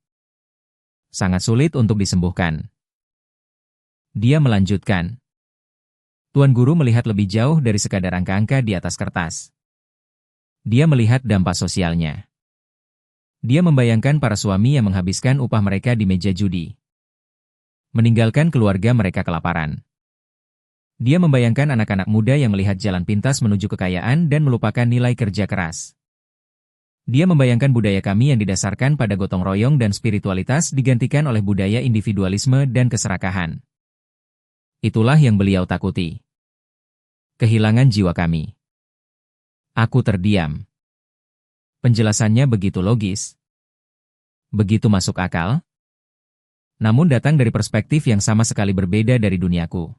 sangat sulit untuk disembuhkan. Dia melanjutkan, Tuan Guru melihat lebih jauh dari sekadar angka-angka di atas kertas. Dia melihat dampak sosialnya. Dia membayangkan para suami yang menghabiskan upah mereka di meja judi, meninggalkan keluarga mereka kelaparan. Dia membayangkan anak-anak muda yang melihat jalan pintas menuju kekayaan dan melupakan nilai kerja keras. Dia membayangkan budaya kami yang didasarkan pada gotong royong dan spiritualitas digantikan oleh budaya individualisme dan keserakahan. Itulah yang beliau takuti. Kehilangan jiwa kami. Aku terdiam. Penjelasannya begitu logis, begitu masuk akal, namun datang dari perspektif yang sama sekali berbeda dari duniaku.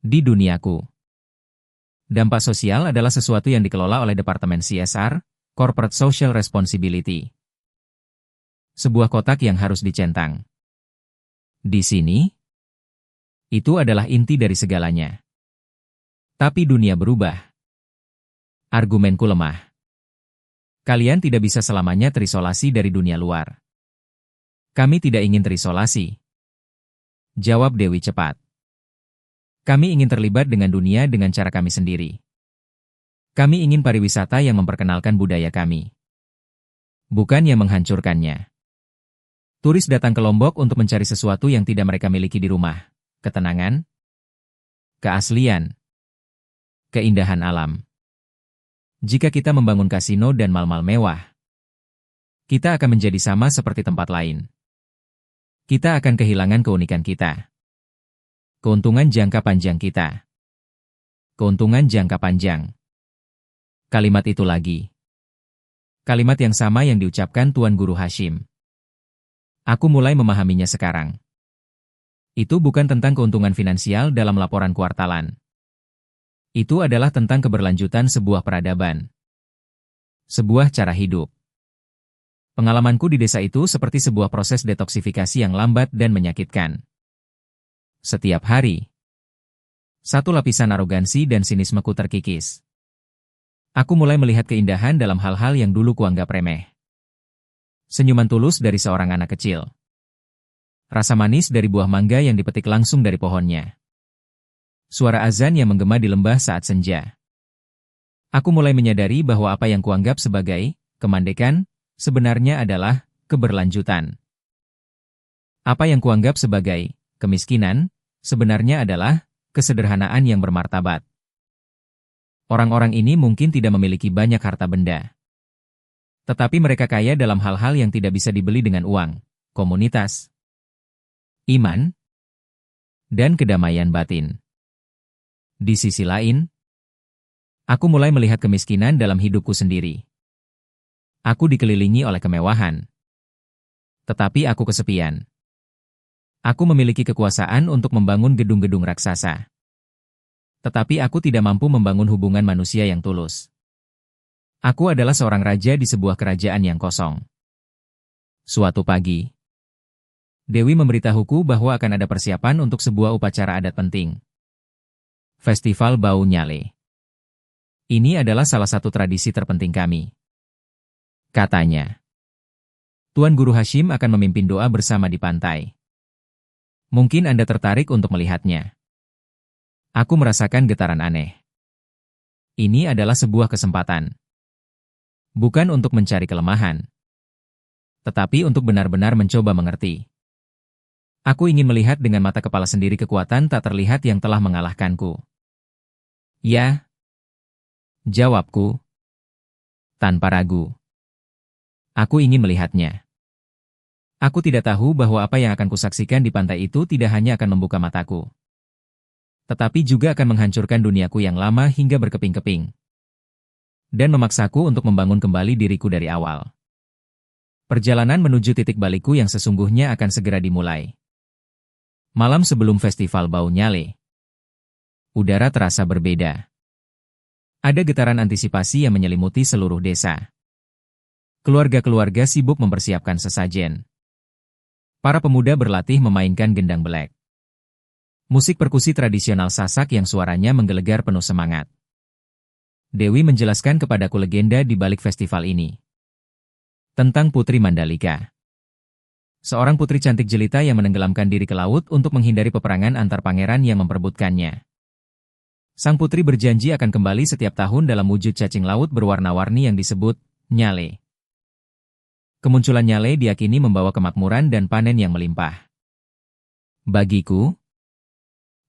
Di duniaku, dampak sosial adalah sesuatu yang dikelola oleh Departemen CSR, Corporate Social Responsibility. Sebuah kotak yang harus dicentang. Di sini, itu adalah inti dari segalanya. Tapi dunia berubah. Argumenku lemah. Kalian tidak bisa selamanya terisolasi dari dunia luar. Kami tidak ingin terisolasi. Jawab Dewi cepat. Kami ingin terlibat dengan dunia dengan cara kami sendiri. Kami ingin pariwisata yang memperkenalkan budaya kami. Bukan yang menghancurkannya. Turis datang ke Lombok untuk mencari sesuatu yang tidak mereka miliki di rumah. Ketenangan, keaslian, keindahan alam. Jika kita membangun kasino dan mal-mal mewah, kita akan menjadi sama seperti tempat lain. Kita akan kehilangan keunikan kita. Keuntungan jangka panjang kita. Keuntungan jangka panjang. Kalimat itu lagi. Kalimat yang sama yang diucapkan Tuan Guru Hashim. Aku mulai memahaminya sekarang. Itu bukan tentang keuntungan finansial dalam laporan kuartalan. Itu adalah tentang keberlanjutan sebuah peradaban. Sebuah cara hidup. Pengalamanku di desa itu seperti sebuah proses detoksifikasi yang lambat dan menyakitkan. Setiap hari, satu lapisan arogansi dan sinismeku terkikis. Aku mulai melihat keindahan dalam hal-hal yang dulu kuanggap remeh. Senyuman tulus dari seorang anak kecil. Rasa manis dari buah mangga yang dipetik langsung dari pohonnya. Suara azan yang menggema di lembah saat senja. Aku mulai menyadari bahwa apa yang kuanggap sebagai kemandekan sebenarnya adalah keberlanjutan. Apa yang kuanggap sebagai kemiskinan sebenarnya adalah kesederhanaan yang bermartabat. Orang-orang ini mungkin tidak memiliki banyak harta benda. Tetapi mereka kaya dalam hal-hal yang tidak bisa dibeli dengan uang, komunitas, iman, dan kedamaian batin. Di sisi lain, aku mulai melihat kemiskinan dalam hidupku sendiri. Aku dikelilingi oleh kemewahan. Tetapi aku kesepian. Aku memiliki kekuasaan untuk membangun gedung-gedung raksasa. Tetapi aku tidak mampu membangun hubungan manusia yang tulus. Aku adalah seorang raja di sebuah kerajaan yang kosong. Suatu pagi, Dewi memberitahuku bahwa akan ada persiapan untuk sebuah upacara adat penting. Festival Bau Nyale. Ini adalah salah satu tradisi terpenting kami. Katanya, Tuan Guru Hashim akan memimpin doa bersama di pantai. Mungkin Anda tertarik untuk melihatnya. Aku merasakan getaran aneh. Ini adalah sebuah kesempatan. Bukan untuk mencari kelemahan, tetapi untuk benar-benar mencoba mengerti. Aku ingin melihat dengan mata kepala sendiri kekuatan tak terlihat yang telah mengalahkanku. Ya, jawabku, tanpa ragu. Aku ingin melihatnya. Aku tidak tahu bahwa apa yang akan kusaksikan di pantai itu tidak hanya akan membuka mataku, tetapi juga akan menghancurkan duniaku yang lama hingga berkeping-keping, dan memaksaku untuk membangun kembali diriku dari awal. Perjalanan menuju titik balikku yang sesungguhnya akan segera dimulai. Malam sebelum festival Bau Nyale, udara terasa berbeda. Ada getaran antisipasi yang menyelimuti seluruh desa. Keluarga-keluarga sibuk mempersiapkan sesajen. Para pemuda berlatih memainkan gendang belek. Musik perkusi tradisional Sasak yang suaranya menggelegar penuh semangat. Dewi menjelaskan kepadaku legenda di balik festival ini. Tentang Putri Mandalika. Seorang putri cantik jelita yang menenggelamkan diri ke laut untuk menghindari peperangan antar pangeran yang memperebutkannya. Sang putri berjanji akan kembali setiap tahun dalam wujud cacing laut berwarna-warni yang disebut Nyale. Kemunculan Nyale diyakini membawa kemakmuran dan panen yang melimpah. Bagiku,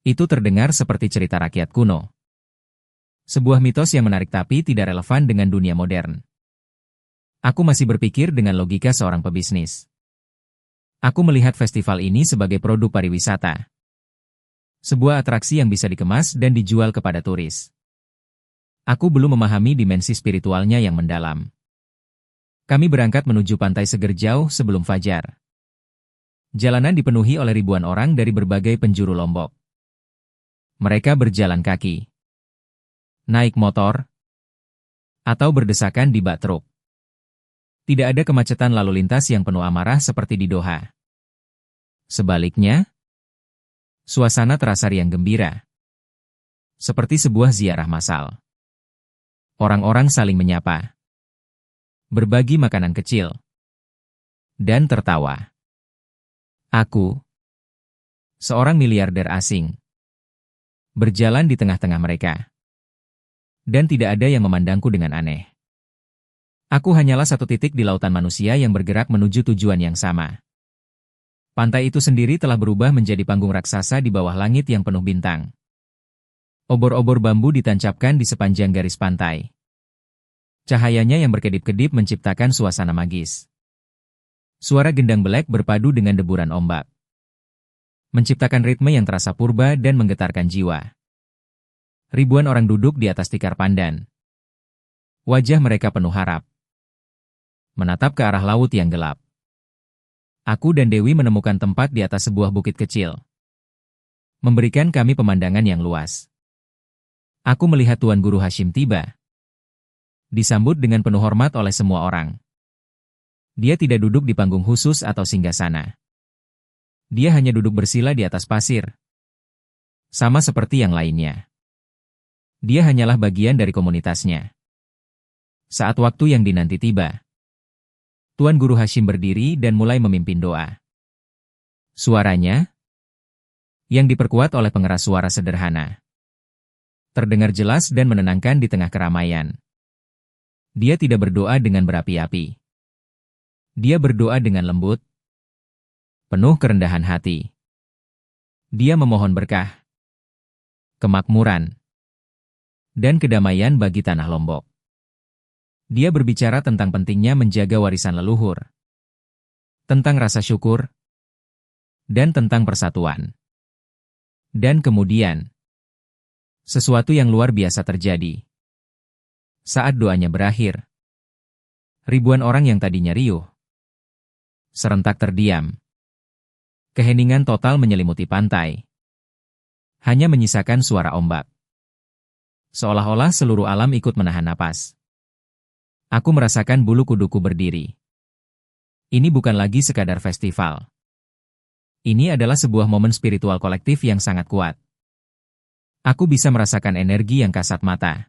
itu terdengar seperti cerita rakyat kuno. Sebuah mitos yang menarik tapi tidak relevan dengan dunia modern. Aku masih berpikir dengan logika seorang pebisnis. Aku melihat festival ini sebagai produk pariwisata. Sebuah atraksi yang bisa dikemas dan dijual kepada turis. Aku belum memahami dimensi spiritualnya yang mendalam. Kami berangkat menuju pantai Seger jauh sebelum fajar. Jalanan dipenuhi oleh ribuan orang dari berbagai penjuru Lombok. Mereka berjalan kaki, naik motor, atau berdesakan di bak truk. Tidak ada kemacetan lalu lintas yang penuh amarah seperti di Doha. Sebaliknya, suasana terasa riang gembira. Seperti sebuah ziarah massal. Orang-orang saling menyapa. Berbagi makanan kecil. Dan tertawa. Aku, seorang miliarder asing, berjalan di tengah-tengah mereka. Dan tidak ada yang memandangku dengan aneh. Aku hanyalah satu titik di lautan manusia yang bergerak menuju tujuan yang sama. Pantai itu sendiri telah berubah menjadi panggung raksasa di bawah langit yang penuh bintang. Obor-obor bambu ditancapkan di sepanjang garis pantai. Cahayanya yang berkedip-kedip menciptakan suasana magis. Suara gendang belek berpadu dengan deburan ombak. Menciptakan ritme yang terasa purba dan menggetarkan jiwa. Ribuan orang duduk di atas tikar pandan. Wajah mereka penuh harap. Menatap ke arah laut yang gelap. Aku dan Dewi menemukan tempat di atas sebuah bukit kecil. Memberikan kami pemandangan yang luas. Aku melihat Tuan Guru Hashim tiba. Disambut dengan penuh hormat oleh semua orang. Dia tidak duduk di panggung khusus atau singgasana. Dia hanya duduk bersila di atas pasir. Sama seperti yang lainnya. Dia hanyalah bagian dari komunitasnya. Saat waktu yang dinanti tiba, Tuan Guru Hashim berdiri dan mulai memimpin doa. Suaranya, yang diperkuat oleh pengeras suara sederhana, terdengar jelas dan menenangkan di tengah keramaian. Dia tidak berdoa dengan berapi-api. Dia berdoa dengan lembut, penuh kerendahan hati. Dia memohon berkah, kemakmuran, dan kedamaian bagi tanah Lombok. Dia berbicara tentang pentingnya menjaga warisan leluhur, tentang rasa syukur, dan tentang persatuan. Dan kemudian, sesuatu yang luar biasa terjadi. Saat doanya berakhir, ribuan orang yang tadinya riuh, serentak terdiam. Keheningan total menyelimuti pantai. Hanya menyisakan suara ombak. Seolah-olah seluruh alam ikut menahan napas. Aku merasakan bulu kuduku berdiri. Ini bukan lagi sekadar festival. Ini adalah sebuah momen spiritual kolektif yang sangat kuat. Aku bisa merasakan energi yang kasat mata.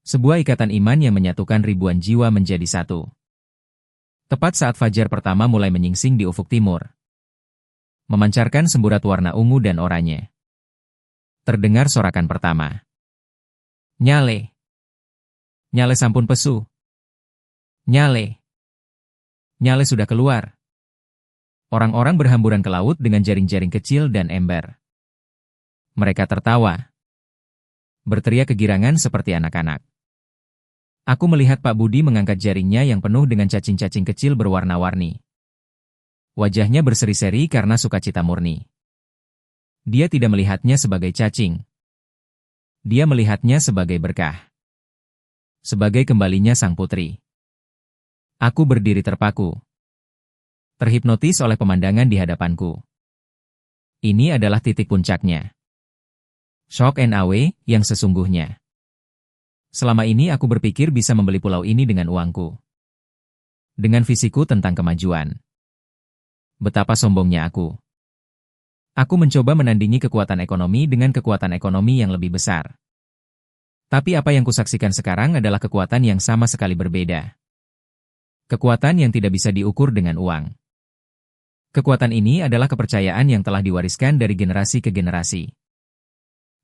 Sebuah ikatan iman yang menyatukan ribuan jiwa menjadi satu. Tepat saat fajar pertama mulai menyingsing di ufuk timur. Memancarkan semburat warna ungu dan oranye. Terdengar sorakan pertama. Nyale. Nyale sampun pesu. Nyale. Nyale sudah keluar. Orang-orang berhamburan ke laut dengan jaring-jaring kecil dan ember. Mereka tertawa. Berteriak kegirangan seperti anak-anak. Aku melihat Pak Budi mengangkat jaringnya yang penuh dengan cacing-cacing kecil berwarna-warni. Wajahnya berseri-seri karena sukacita murni. Dia tidak melihatnya sebagai cacing. Dia melihatnya sebagai berkah. Sebagai kembalinya sang putri. Aku berdiri terpaku. Terhipnotis oleh pemandangan di hadapanku. Ini adalah titik puncaknya. Shock and awe yang sesungguhnya. Selama ini aku berpikir bisa membeli pulau ini dengan uangku. Dengan visiku tentang kemajuan. Betapa sombongnya aku. Aku mencoba menandingi kekuatan ekonomi dengan kekuatan ekonomi yang lebih besar. Tapi apa yang kusaksikan sekarang adalah kekuatan yang sama sekali berbeda. Kekuatan yang tidak bisa diukur dengan uang. Kekuatan ini adalah kepercayaan yang telah diwariskan dari generasi ke generasi.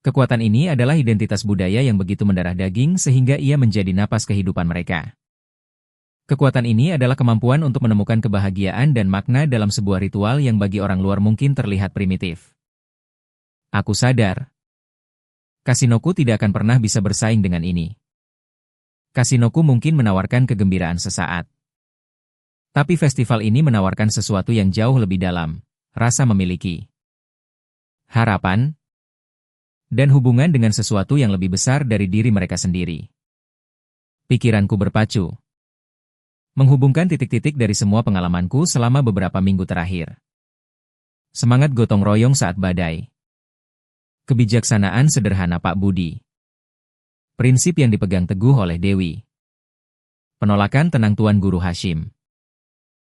Kekuatan ini adalah identitas budaya yang begitu mendarah daging sehingga ia menjadi napas kehidupan mereka. Kekuatan ini adalah kemampuan untuk menemukan kebahagiaan dan makna dalam sebuah ritual yang bagi orang luar mungkin terlihat primitif. Aku sadar. Kasinoku tidak akan pernah bisa bersaing dengan ini. Kasinoku mungkin menawarkan kegembiraan sesaat. Tapi festival ini menawarkan sesuatu yang jauh lebih dalam, rasa memiliki harapan, dan hubungan dengan sesuatu yang lebih besar dari diri mereka sendiri. Pikiranku berpacu. Menghubungkan titik-titik dari semua pengalamanku selama beberapa minggu terakhir. Semangat gotong royong saat badai. Kebijaksanaan sederhana Pak Budi. Prinsip yang dipegang teguh oleh Dewi. Penolakan tenang Tuan Guru Hashim.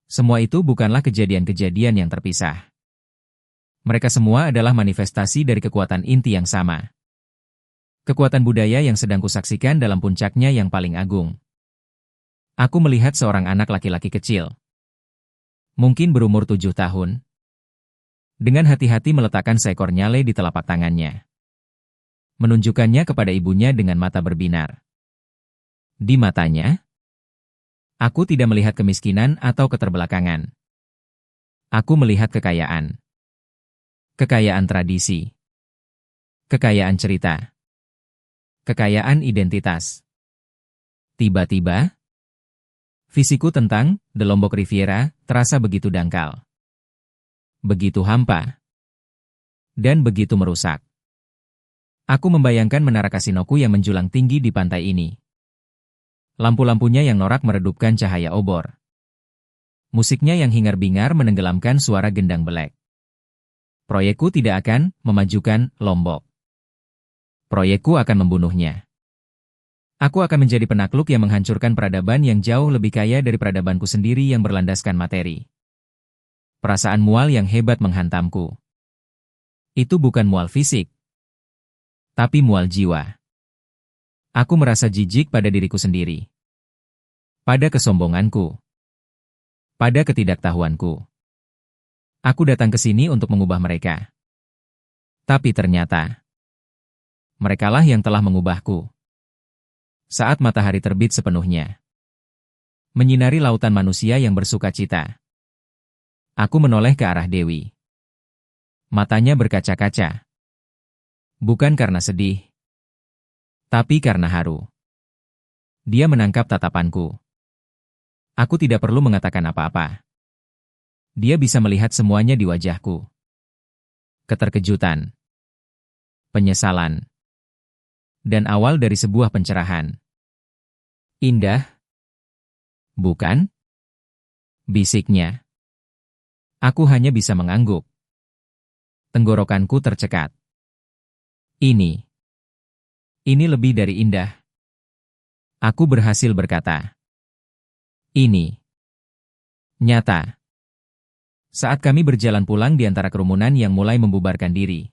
Semua itu bukanlah kejadian-kejadian yang terpisah. Mereka semua adalah manifestasi dari kekuatan inti yang sama. Kekuatan budaya yang sedang kusaksikan dalam puncaknya yang paling agung. Aku melihat seorang anak laki-laki kecil. Mungkin berumur 7 tahun. Dengan hati-hati meletakkan seekor nyale di telapak tangannya. Menunjukkannya kepada ibunya dengan mata berbinar. Di matanya, aku tidak melihat kemiskinan atau keterbelakangan. Aku melihat kekayaan. Kekayaan tradisi. Kekayaan cerita. Kekayaan identitas. Tiba-tiba, visiku tentang The Lombok Riviera terasa begitu dangkal. Begitu hampa. Dan begitu merusak. Aku membayangkan menara kasinoku yang menjulang tinggi di pantai ini. Lampu-lampunya yang norak meredupkan cahaya obor. Musiknya yang hingar-bingar menenggelamkan suara gendang belek. Proyekku tidak akan memajukan Lombok. Proyekku akan membunuhnya. Aku akan menjadi penakluk yang menghancurkan peradaban yang jauh lebih kaya dari peradabanku sendiri yang berlandaskan materi. Perasaan mual yang hebat menghantamku. Itu bukan mual fisik, tapi mual jiwa. Aku merasa jijik pada diriku sendiri. Pada kesombonganku. Pada ketidaktahuanku. Aku datang ke sini untuk mengubah mereka. Tapi ternyata, merekalah yang telah mengubahku. Saat matahari terbit sepenuhnya, menyinari lautan manusia yang bersuka cita. Aku menoleh ke arah Dewi. Matanya berkaca-kaca. Bukan karena sedih, tapi karena haru. Dia menangkap tatapanku. Aku tidak perlu mengatakan apa-apa. Dia bisa melihat semuanya di wajahku. Keterkejutan. Penyesalan. Dan awal dari sebuah pencerahan. Indah. Bukan? Bisiknya. Aku hanya bisa mengangguk. Tenggorokanku tercekat. Ini lebih dari indah. Aku berhasil berkata. Ini nyata. Saat kami berjalan pulang di antara kerumunan yang mulai membubarkan diri.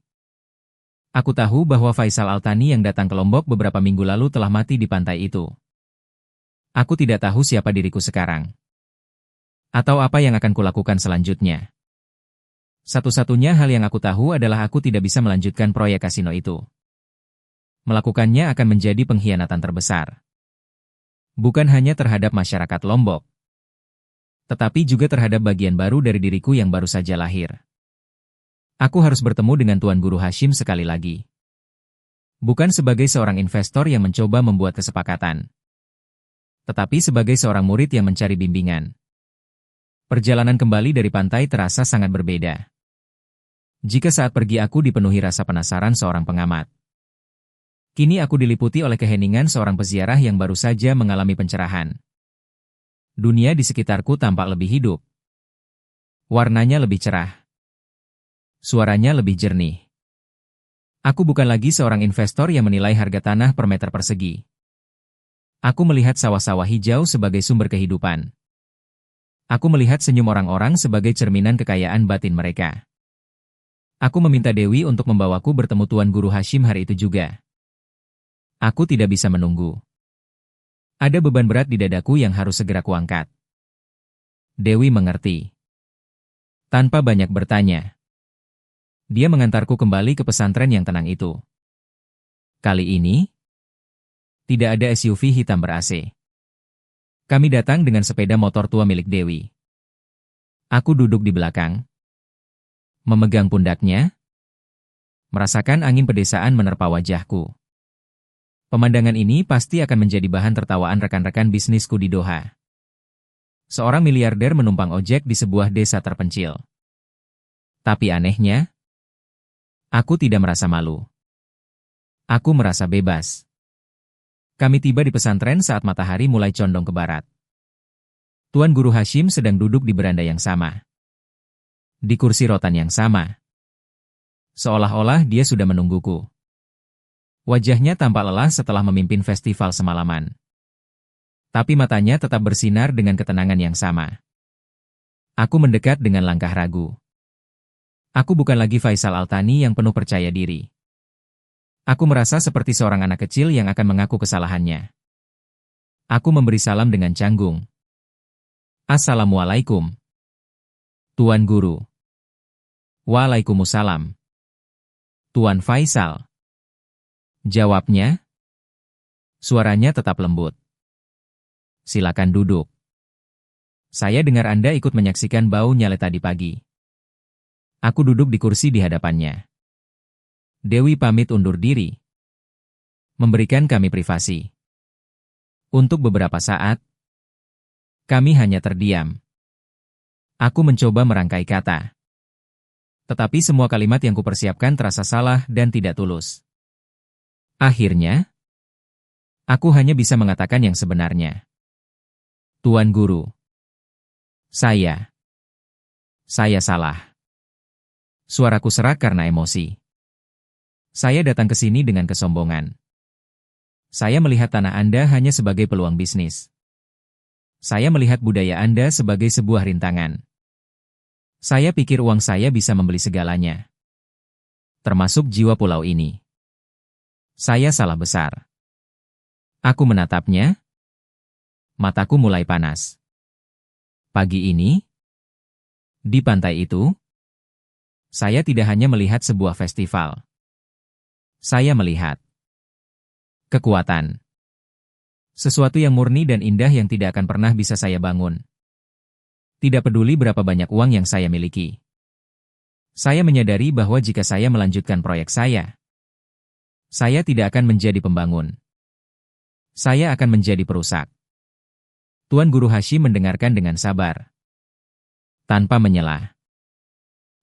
Aku tahu bahwa Faisal Altani yang datang ke Lombok beberapa minggu lalu telah mati di pantai itu. Aku tidak tahu siapa diriku sekarang. Atau apa yang akan kulakukan selanjutnya. Satu-satunya hal yang aku tahu adalah aku tidak bisa melanjutkan proyek kasino itu. Melakukannya akan menjadi pengkhianatan terbesar. Bukan hanya terhadap masyarakat Lombok, tetapi juga terhadap bagian baru dari diriku yang baru saja lahir. Aku harus bertemu dengan Tuan Guru Hashim sekali lagi. Bukan sebagai seorang investor yang mencoba membuat kesepakatan, tetapi sebagai seorang murid yang mencari bimbingan. Perjalanan kembali dari pantai terasa sangat berbeda. Jika saat pergi aku dipenuhi rasa penasaran seorang pengamat. Kini aku diliputi oleh keheningan seorang peziarah yang baru saja mengalami pencerahan. Dunia di sekitarku tampak lebih hidup. Warnanya lebih cerah. Suaranya lebih jernih. Aku bukan lagi seorang investor yang menilai harga tanah per meter persegi. Aku melihat sawah-sawah hijau sebagai sumber kehidupan. Aku melihat senyum orang-orang sebagai cerminan kekayaan batin mereka. Aku meminta Dewi untuk membawaku bertemu Tuan Guru Hashim hari itu juga. Aku tidak bisa menunggu. Ada beban berat di dadaku yang harus segera kuangkat. Dewi mengerti. Tanpa banyak bertanya. Dia mengantarku kembali ke pesantren yang tenang itu. Kali ini, tidak ada SUV hitam ber-AC. Kami datang dengan sepeda motor tua milik Dewi. Aku duduk di belakang. Memegang pundaknya. Merasakan angin pedesaan menerpa wajahku. Pemandangan ini pasti akan menjadi bahan tertawaan rekan-rekan bisnisku di Doha. Seorang miliarder menumpang ojek di sebuah desa terpencil. Tapi anehnya, aku tidak merasa malu. Aku merasa bebas. Kami tiba di pesantren saat matahari mulai condong ke barat. Tuan Guru Hashim sedang duduk di beranda yang sama. Di kursi rotan yang sama. Seolah-olah dia sudah menungguku. Wajahnya tampak lelah setelah memimpin festival semalaman. Tapi matanya tetap bersinar dengan ketenangan yang sama. Aku mendekat dengan langkah ragu. Aku bukan lagi Faisal Altani yang penuh percaya diri. Aku merasa seperti seorang anak kecil yang akan mengaku kesalahannya. Aku memberi salam dengan canggung. Assalamualaikum, Tuan Guru. Waalaikumsalam, Tuan Faisal. Jawabnya. Suaranya tetap lembut. Silakan duduk. Saya dengar Anda ikut menyaksikan bau nyale tadi pagi. Aku duduk di kursi di hadapannya. Dewi pamit undur diri. Memberikan kami privasi. Untuk beberapa saat, kami hanya terdiam. Aku mencoba merangkai kata. Tetapi semua kalimat yang kupersiapkan terasa salah dan tidak tulus. Akhirnya, aku hanya bisa mengatakan yang sebenarnya. Tuan Guru. Saya salah. Suaraku serak karena emosi. Saya datang ke sini dengan kesombongan. Saya melihat tanah Anda hanya sebagai peluang bisnis. Saya melihat budaya Anda sebagai sebuah rintangan. Saya pikir uang saya bisa membeli segalanya. Termasuk jiwa pulau ini. Saya salah besar. Aku menatapnya. Mataku mulai panas. Pagi ini, di pantai itu, saya tidak hanya melihat sebuah festival. Saya melihat kekuatan. Sesuatu yang murni dan indah yang tidak akan pernah bisa saya bangun. Tidak peduli berapa banyak uang yang saya miliki. Saya menyadari bahwa jika saya melanjutkan proyek saya tidak akan menjadi pembangun. Saya akan menjadi perusak. Tuan Guru Hashim mendengarkan dengan sabar. Tanpa menyela.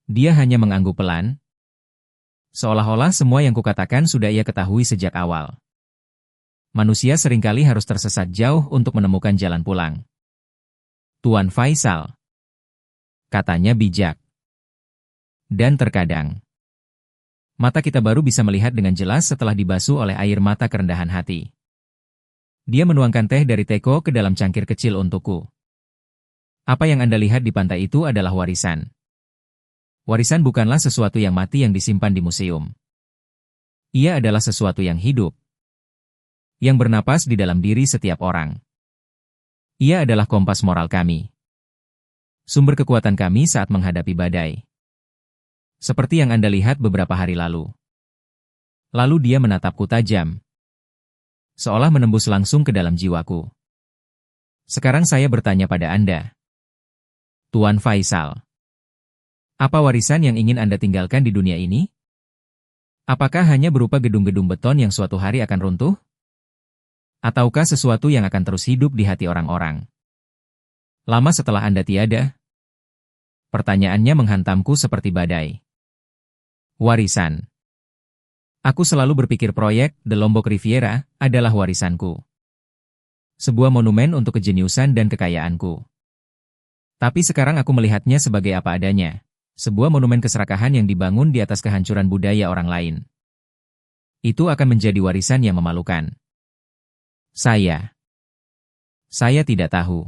Dia hanya mengangguk pelan. Seolah-olah semua yang kukatakan sudah ia ketahui sejak awal. Manusia seringkali harus tersesat jauh untuk menemukan jalan pulang. Tuan Faisal. Katanya bijak. Dan terkadang, mata kita baru bisa melihat dengan jelas setelah dibasuh oleh air mata kerendahan hati. Dia menuangkan teh dari teko ke dalam cangkir kecil untukku. Apa yang Anda lihat di pantai itu adalah warisan. Warisan bukanlah sesuatu yang mati yang disimpan di museum. Ia adalah sesuatu yang hidup. Yang bernapas di dalam diri setiap orang. Ia adalah kompas moral kami. Sumber kekuatan kami saat menghadapi badai. Seperti yang Anda lihat beberapa hari lalu. Lalu dia menatapku tajam. Seolah menembus langsung ke dalam jiwaku. Sekarang saya bertanya pada Anda. Tuan Faisal. Apa warisan yang ingin Anda tinggalkan di dunia ini? Apakah hanya berupa gedung-gedung beton yang suatu hari akan runtuh? Ataukah sesuatu yang akan terus hidup di hati orang-orang? Lama setelah Anda tiada? Pertanyaannya menghantamku seperti badai. Warisan. Aku selalu berpikir proyek The Lombok Riviera adalah warisanku. Sebuah monumen untuk kejeniusan dan kekayaanku. Tapi sekarang aku melihatnya sebagai apa adanya. Sebuah monumen keserakahan yang dibangun di atas kehancuran budaya orang lain. Itu akan menjadi warisan yang memalukan. Saya tidak tahu.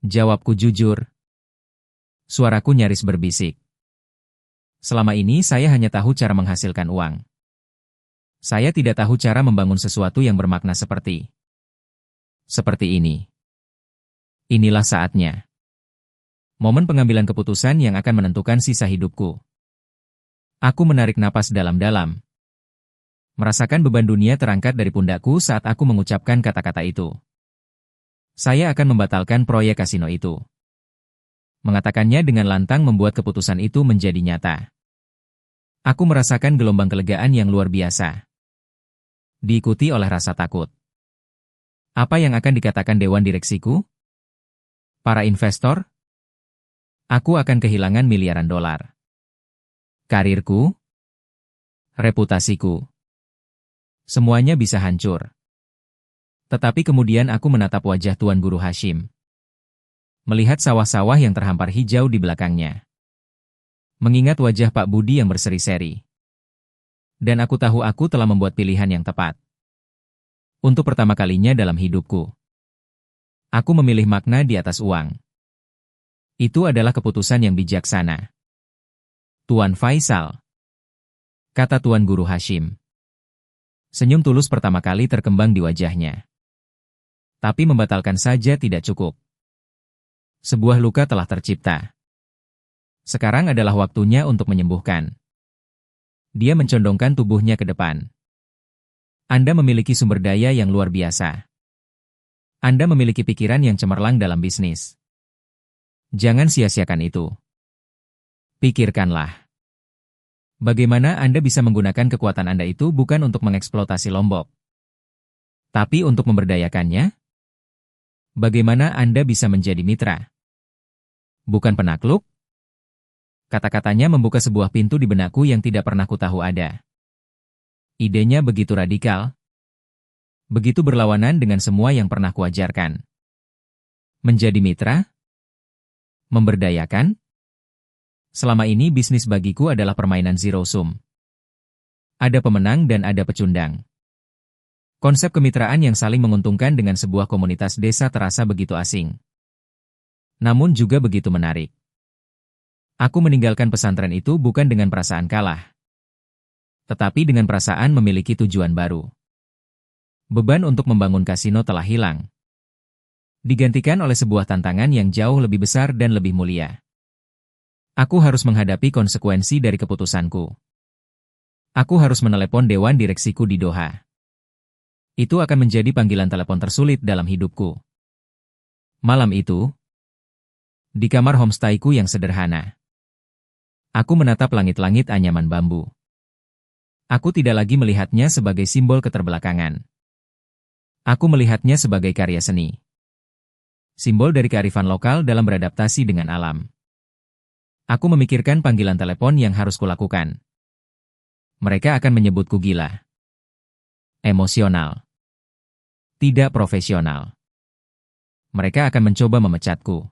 Jawabku jujur. Suaraku nyaris berbisik. Selama ini saya hanya tahu cara menghasilkan uang. Saya tidak tahu cara membangun sesuatu yang bermakna seperti ini. Inilah saatnya. Momen pengambilan keputusan yang akan menentukan sisa hidupku. Aku menarik napas dalam-dalam. Merasakan beban dunia terangkat dari pundakku saat aku mengucapkan kata-kata itu. Saya akan membatalkan proyek kasino itu. Mengatakannya dengan lantang membuat keputusan itu menjadi nyata. Aku merasakan gelombang kelegaan yang luar biasa. Diikuti oleh rasa takut. Apa yang akan dikatakan dewan direksiku? Para investor? Aku akan kehilangan miliaran dolar. Karirku? Reputasiku? Semuanya bisa hancur. Tetapi kemudian aku menatap wajah Tuan Guru Hashim. Melihat sawah-sawah yang terhampar hijau di belakangnya. Mengingat wajah Pak Budi yang berseri-seri. Dan aku tahu aku telah membuat pilihan yang tepat. Untuk pertama kalinya dalam hidupku. Aku memilih makna di atas uang. Itu adalah keputusan yang bijaksana. Tuan Faisal, kata Tuan Guru Hashim. Senyum tulus pertama kali terkembang di wajahnya. Tapi membatalkan saja tidak cukup. Sebuah luka telah tercipta. Sekarang adalah waktunya untuk menyembuhkan. Dia mencondongkan tubuhnya ke depan. Anda memiliki sumber daya yang luar biasa. Anda memiliki pikiran yang cemerlang dalam bisnis. Jangan sia-siakan itu. Pikirkanlah. Bagaimana Anda bisa menggunakan kekuatan Anda itu bukan untuk mengeksploitasi Lombok, tapi untuk memberdayakannya? Bagaimana Anda bisa menjadi mitra, bukan penakluk? Kata-katanya membuka sebuah pintu di benakku yang tidak pernah kutahu ada. Idenya begitu radikal, begitu berlawanan dengan semua yang pernah kuajarkan. Menjadi mitra? Memberdayakan? Selama ini bisnis bagiku adalah permainan zero sum. Ada pemenang dan ada pecundang. Konsep kemitraan yang saling menguntungkan dengan sebuah komunitas desa terasa begitu asing. Namun juga begitu menarik. Aku meninggalkan pesantren itu bukan dengan perasaan kalah, tetapi dengan perasaan memiliki tujuan baru. Beban untuk membangun kasino telah hilang, digantikan oleh sebuah tantangan yang jauh lebih besar dan lebih mulia. Aku harus menghadapi konsekuensi dari keputusanku. Aku harus menelepon dewan direksiku di Doha. Itu akan menjadi panggilan telepon tersulit dalam hidupku. Malam itu, di kamar homestayku yang sederhana, aku menatap langit-langit anyaman bambu. Aku tidak lagi melihatnya sebagai simbol keterbelakangan. Aku melihatnya sebagai karya seni. Simbol dari kearifan lokal dalam beradaptasi dengan alam. Aku memikirkan panggilan telepon yang harus kulakukan. Mereka akan menyebutku gila. Emosional. Tidak profesional. Mereka akan mencoba memecatku.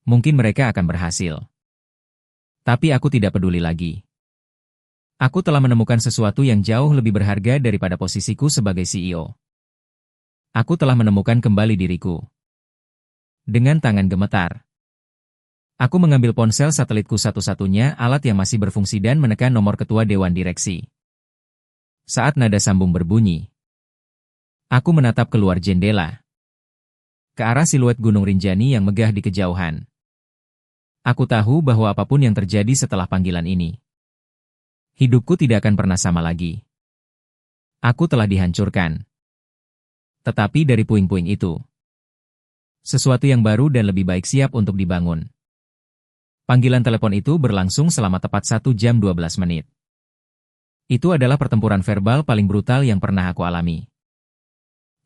Mungkin mereka akan berhasil. Tapi aku tidak peduli lagi. Aku telah menemukan sesuatu yang jauh lebih berharga daripada posisiku sebagai CEO. Aku telah menemukan kembali diriku. Dengan tangan gemetar, aku mengambil ponsel satelitku satu-satunya alat yang masih berfungsi dan menekan nomor ketua dewan direksi. Saat nada sambung berbunyi, aku menatap keluar jendela, ke arah siluet Gunung Rinjani yang megah di kejauhan. Aku tahu bahwa apapun yang terjadi setelah panggilan ini, hidupku tidak akan pernah sama lagi. Aku telah dihancurkan. Tetapi dari puing-puing itu, sesuatu yang baru dan lebih baik siap untuk dibangun. Panggilan telepon itu berlangsung selama tepat 1 jam 12 menit. Itu adalah pertempuran verbal paling brutal yang pernah aku alami.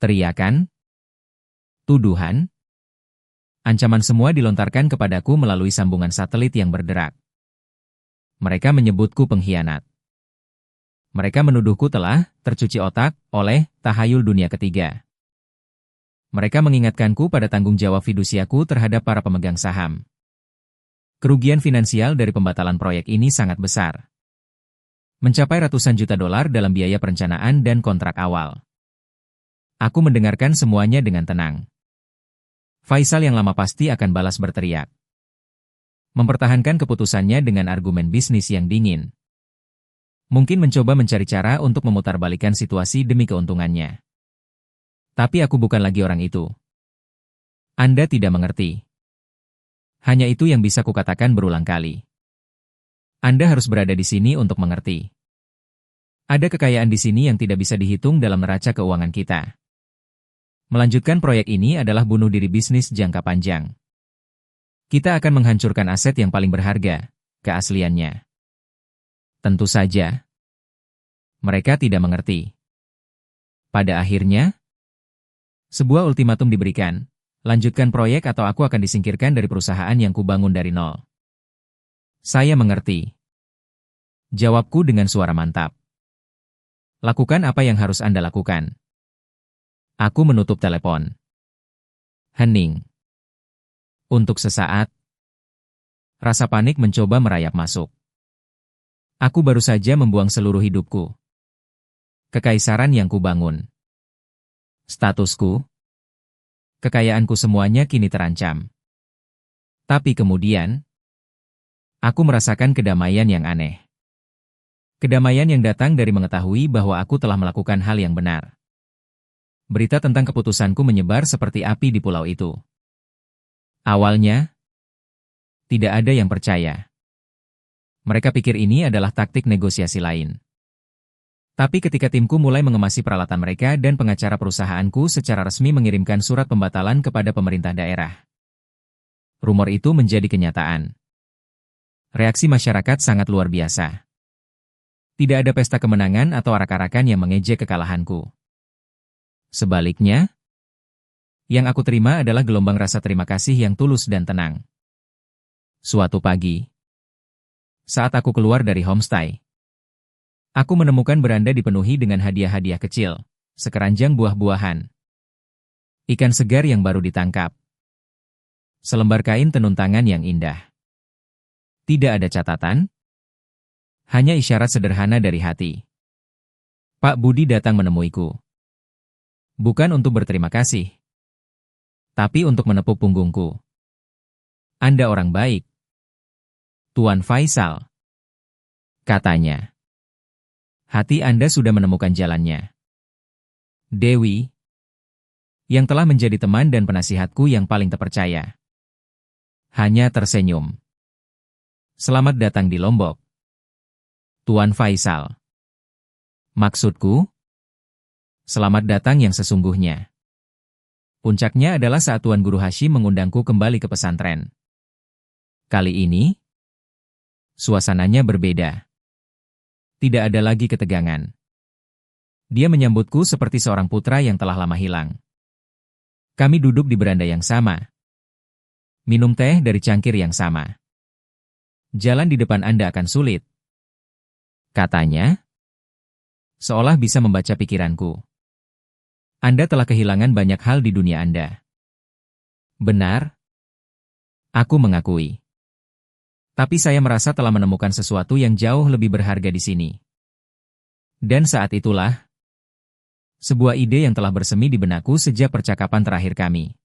Teriakan, tuduhan, ancaman semua dilontarkan kepadaku melalui sambungan satelit yang berderak. Mereka menyebutku pengkhianat. Mereka menuduhku telah tercuci otak oleh tahayul dunia ketiga. Mereka mengingatkanku pada tanggung jawab fidusiaku terhadap para pemegang saham. Kerugian finansial dari pembatalan proyek ini sangat besar. Mencapai ratusan juta dolar dalam biaya perencanaan dan kontrak awal. Aku mendengarkan semuanya dengan tenang. Faisal yang lama pasti akan balas berteriak. Mempertahankan keputusannya dengan argumen bisnis yang dingin. Mungkin mencoba mencari cara untuk memutarbalikkan situasi demi keuntungannya. Tapi aku bukan lagi orang itu. Anda tidak mengerti. Hanya itu yang bisa kukatakan berulang kali. Anda harus berada di sini untuk mengerti. Ada kekayaan di sini yang tidak bisa dihitung dalam neraca keuangan kita. Melanjutkan proyek ini adalah bunuh diri bisnis jangka panjang. Kita akan menghancurkan aset yang paling berharga, keasliannya. Tentu saja, mereka tidak mengerti. Pada akhirnya, sebuah ultimatum diberikan. Lanjutkan proyek atau aku akan disingkirkan dari perusahaan yang kubangun dari nol. Saya mengerti. Jawabku dengan suara mantap. Lakukan apa yang harus Anda lakukan. Aku menutup telepon. Hening. Untuk sesaat, rasa panik mencoba merayap masuk. Aku baru saja membuang seluruh hidupku. Kekaisaran yang kubangun. Statusku. Kekayaanku semuanya kini terancam. Tapi kemudian, Aku merasakan kedamaian yang aneh. Kedamaian yang datang dari mengetahui bahwa aku telah melakukan hal yang benar. Berita tentang keputusanku menyebar seperti api di pulau itu. Awalnya, tidak ada yang percaya. Mereka pikir ini adalah taktik negosiasi lain. Tapi ketika timku mulai mengemasi peralatan mereka dan pengacara perusahaanku secara resmi mengirimkan surat pembatalan kepada pemerintah daerah, rumor itu menjadi kenyataan. Reaksi masyarakat sangat luar biasa. Tidak ada pesta kemenangan atau arak-arakan yang mengejek kekalahanku. Sebaliknya, yang aku terima adalah gelombang rasa terima kasih yang tulus dan tenang. Suatu pagi, saat aku keluar dari homestay, aku menemukan beranda dipenuhi dengan hadiah-hadiah kecil, sekeranjang buah-buahan, ikan segar yang baru ditangkap, selembar kain tenun tangan yang indah. Tidak ada catatan, hanya isyarat sederhana dari hati. Pak Budi datang menemuiku. Bukan untuk berterima kasih, tapi untuk menepuk punggungku. Anda orang baik, Tuan Faisal, katanya. Hati Anda sudah menemukan jalannya. Dewi, yang telah menjadi teman dan penasihatku yang paling terpercaya, hanya tersenyum. Selamat datang di Lombok, Tuan Faisal. Maksudku, selamat datang yang sesungguhnya. Puncaknya adalah saat Tuan Guru Hashim mengundangku kembali ke pesantren. Kali ini, suasananya berbeda. Tidak ada lagi ketegangan. Dia menyambutku seperti seorang putra yang telah lama hilang. Kami duduk di beranda yang sama. Minum teh dari cangkir yang sama. Jalan di depan Anda akan sulit, katanya, seolah bisa membaca pikiranku. Anda telah kehilangan banyak hal di dunia Anda. Benar? Aku mengakui. Tapi saya merasa telah menemukan sesuatu yang jauh lebih berharga di sini. Dan saat itulah, sebuah ide yang telah bersemi di benakku sejak percakapan terakhir kami,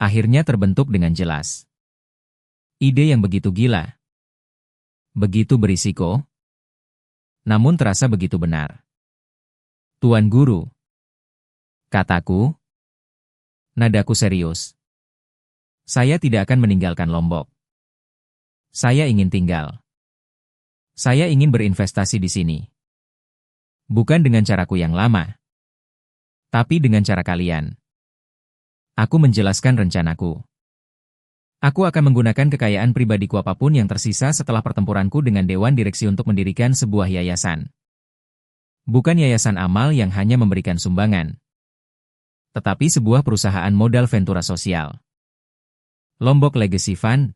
akhirnya terbentuk dengan jelas. Ide yang begitu gila, begitu berisiko, namun terasa begitu benar. Tuan Guru, kataku, nadaku serius. Saya tidak akan meninggalkan Lombok. Saya ingin tinggal. Saya ingin berinvestasi di sini. Bukan dengan caraku yang lama, tapi dengan cara kalian. Aku menjelaskan rencanaku. Aku akan menggunakan kekayaan pribadiku apapun yang tersisa setelah pertempuranku dengan Dewan Direksi untuk mendirikan sebuah yayasan. Bukan yayasan amal yang hanya memberikan sumbangan, tetapi sebuah perusahaan modal ventura sosial. Lombok Legacy Fund.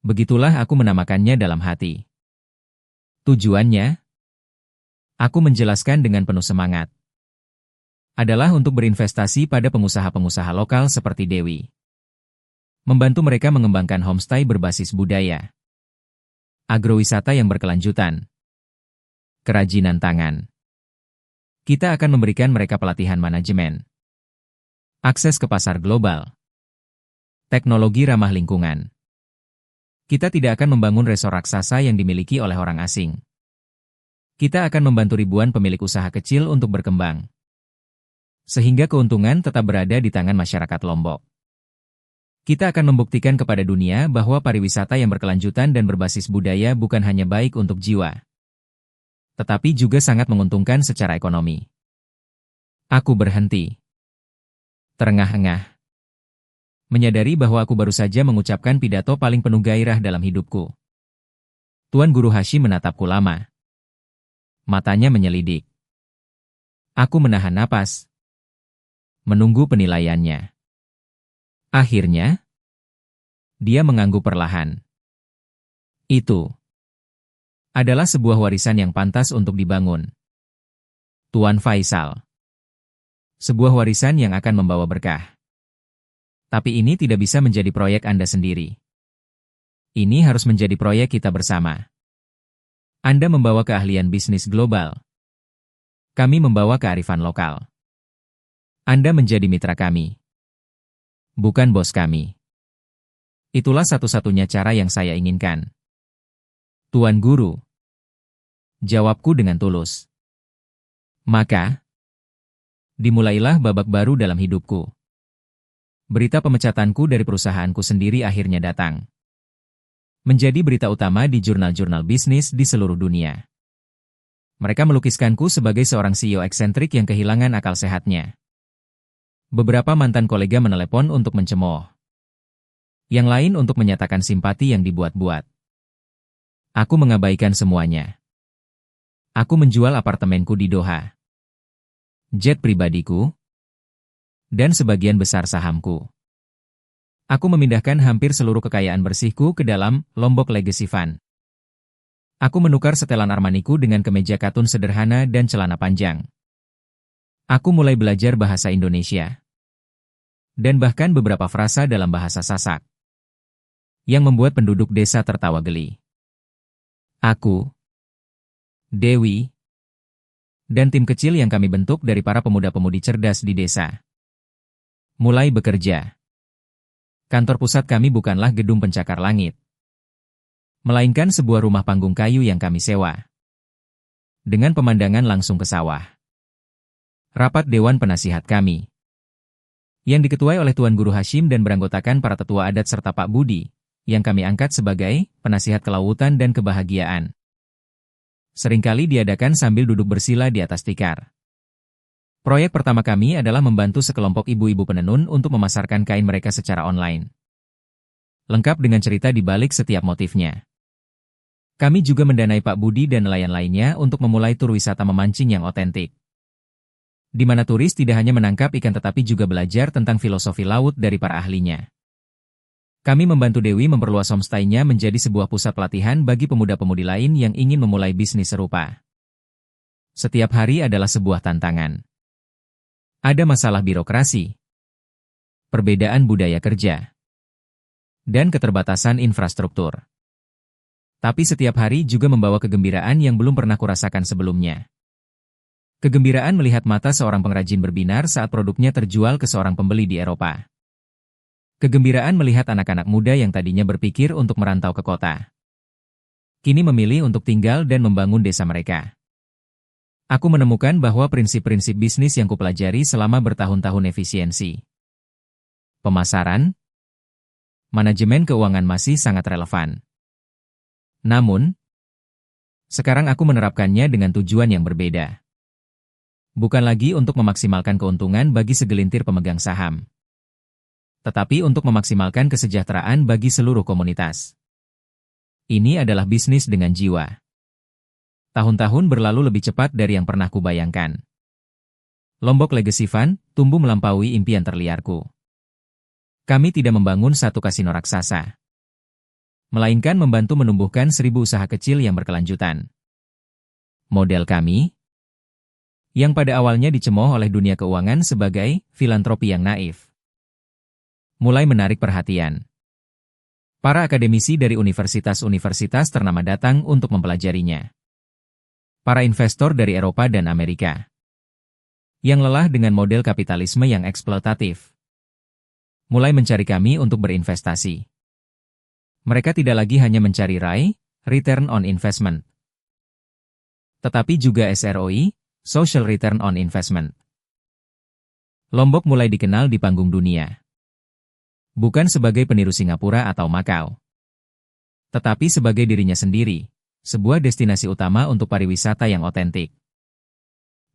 Begitulah aku menamakannya dalam hati. Tujuannya, aku menjelaskan dengan penuh semangat, adalah untuk berinvestasi pada pengusaha-pengusaha lokal seperti Dewi. Membantu mereka mengembangkan homestay berbasis budaya, agrowisata yang berkelanjutan, kerajinan tangan. Kita akan memberikan mereka pelatihan manajemen, akses ke pasar global, teknologi ramah lingkungan. Kita tidak akan membangun resor raksasa yang dimiliki oleh orang asing. Kita akan membantu ribuan pemilik usaha kecil untuk berkembang, sehingga keuntungan tetap berada di tangan masyarakat Lombok. Kita akan membuktikan kepada dunia bahwa pariwisata yang berkelanjutan dan berbasis budaya bukan hanya baik untuk jiwa, tetapi juga sangat menguntungkan secara ekonomi. Aku berhenti, terengah-engah, menyadari bahwa aku baru saja mengucapkan pidato paling penuh gairah dalam hidupku. Tuan Guru Hashim menatapku lama. Matanya menyelidik. Aku menahan napas, menunggu penilaiannya. Akhirnya, dia mengangguk perlahan. Itu adalah sebuah warisan yang pantas untuk dibangun, Tuan Faisal. Sebuah warisan yang akan membawa berkah. Tapi ini tidak bisa menjadi proyek Anda sendiri. Ini harus menjadi proyek kita bersama. Anda membawa keahlian bisnis global. Kami membawa kearifan lokal. Anda menjadi mitra kami, bukan bos kami. Itulah satu-satunya cara yang saya inginkan. Tuan Guru. Jawabku dengan tulus. Maka, dimulailah babak baru dalam hidupku. Berita pemecatanku dari perusahaanku sendiri akhirnya datang. Menjadi berita utama di jurnal-jurnal bisnis di seluruh dunia. Mereka melukiskanku sebagai seorang CEO eksentrik yang kehilangan akal sehatnya. Beberapa mantan kolega menelepon untuk mencemooh. Yang lain untuk menyatakan simpati yang dibuat-buat. Aku mengabaikan semuanya. Aku menjual apartemenku di Doha, jet pribadiku, dan sebagian besar sahamku. Aku memindahkan hampir seluruh kekayaan bersihku ke dalam Lombok Legacy Fund. Aku menukar setelan Armaniku dengan kemeja katun sederhana dan celana panjang. Aku mulai belajar bahasa Indonesia. Dan bahkan beberapa frasa dalam bahasa Sasak. Yang membuat penduduk desa tertawa geli. Aku, Dewi, dan tim kecil yang kami bentuk dari para pemuda-pemudi cerdas di desa. Mulai bekerja. Kantor pusat kami bukanlah gedung pencakar langit. Melainkan sebuah rumah panggung kayu yang kami sewa. Dengan pemandangan langsung ke sawah. Rapat Dewan Penasihat kami. Yang diketuai oleh Tuan Guru Hashim dan beranggotakan para tetua adat serta Pak Budi, yang kami angkat sebagai penasihat kelautan dan kebahagiaan. Seringkali diadakan sambil duduk bersila di atas tikar. Proyek pertama kami adalah membantu sekelompok ibu-ibu penenun untuk memasarkan kain mereka secara online. Lengkap dengan cerita di balik setiap motifnya. Kami juga mendanai Pak Budi dan nelayan lainnya untuk memulai tur wisata memancing yang otentik. Di mana turis tidak hanya menangkap ikan tetapi juga belajar tentang filosofi laut dari para ahlinya. Kami membantu Dewi memperluas homestay-nya menjadi sebuah pusat pelatihan bagi pemuda-pemudi lain yang ingin memulai bisnis serupa. Setiap hari adalah sebuah tantangan. Ada masalah birokrasi, perbedaan budaya kerja, dan keterbatasan infrastruktur. Tapi setiap hari juga membawa kegembiraan yang belum pernah kurasakan sebelumnya. Kegembiraan melihat mata seorang pengrajin berbinar saat produknya terjual ke seorang pembeli di Eropa. Kegembiraan melihat anak-anak muda yang tadinya berpikir untuk merantau ke kota. Kini memilih untuk tinggal dan membangun desa mereka. Aku menemukan bahwa prinsip-prinsip bisnis yang kupelajari selama bertahun-tahun efisiensi, pemasaran, manajemen keuangan masih sangat relevan. Namun, sekarang aku menerapkannya dengan tujuan yang berbeda. Bukan lagi untuk memaksimalkan keuntungan bagi segelintir pemegang saham, tetapi untuk memaksimalkan kesejahteraan bagi seluruh komunitas. Ini adalah bisnis dengan jiwa. Tahun-tahun berlalu lebih cepat dari yang pernah kubayangkan. Lombok Legacy Fund tumbuh melampaui impian terliarku. Kami tidak membangun satu kasino raksasa, melainkan membantu menumbuhkan 1.000 usaha kecil yang berkelanjutan. Model kami, yang pada awalnya dicemooh oleh dunia keuangan sebagai filantropi yang naif, mulai menarik perhatian. Para akademisi dari universitas-universitas ternama datang untuk mempelajarinya. Para investor dari Eropa dan Amerika, yang lelah dengan model kapitalisme yang eksploitatif, mulai mencari kami untuk berinvestasi. Mereka tidak lagi hanya mencari ROI, Return on Investment, tetapi juga SROI, Social Return on Investment. Lombok mulai dikenal di panggung dunia. Bukan sebagai peniru Singapura atau Makau, tetapi sebagai dirinya sendiri, sebuah destinasi utama untuk pariwisata yang otentik,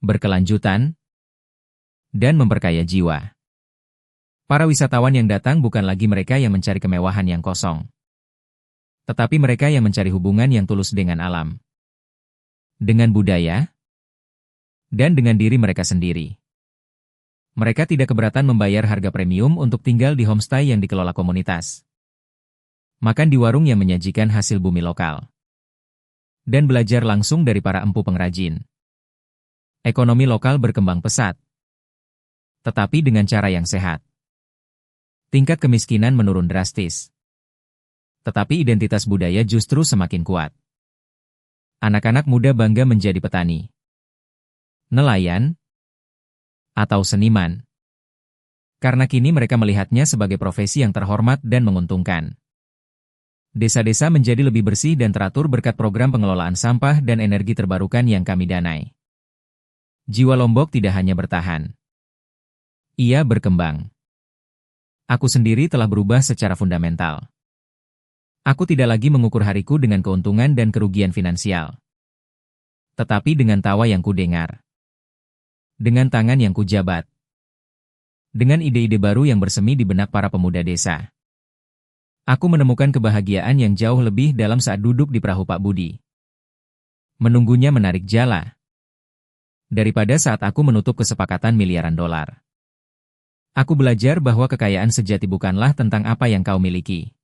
berkelanjutan, dan memperkaya jiwa. Para wisatawan yang datang bukan lagi mereka yang mencari kemewahan yang kosong, tetapi mereka yang mencari hubungan yang tulus dengan alam, dengan budaya, dan dengan diri mereka sendiri. Mereka tidak keberatan membayar harga premium untuk tinggal di homestay yang dikelola komunitas, makan di warung yang menyajikan hasil bumi lokal, dan belajar langsung dari para empu pengrajin. Ekonomi lokal berkembang pesat, tetapi dengan cara yang sehat. Tingkat kemiskinan menurun drastis, tetapi identitas budaya justru semakin kuat. Anak-anak muda bangga menjadi petani, nelayan, atau seniman, karena kini mereka melihatnya sebagai profesi yang terhormat dan menguntungkan. Desa-desa menjadi lebih bersih dan teratur berkat program pengelolaan sampah dan energi terbarukan yang kami danai. Jiwa Lombok tidak hanya bertahan. Ia berkembang. Aku sendiri telah berubah secara fundamental. Aku tidak lagi mengukur hariku dengan keuntungan dan kerugian finansial. Tetapi dengan tawa yang kudengar. Dengan tangan yang kujabat. Dengan ide-ide baru yang bersemi di benak para pemuda desa. Aku menemukan kebahagiaan yang jauh lebih dalam saat duduk di perahu Pak Budi. Menunggunya menarik jala. Daripada saat aku menutup kesepakatan miliaran dolar. Aku belajar bahwa kekayaan sejati bukanlah tentang apa yang kau miliki.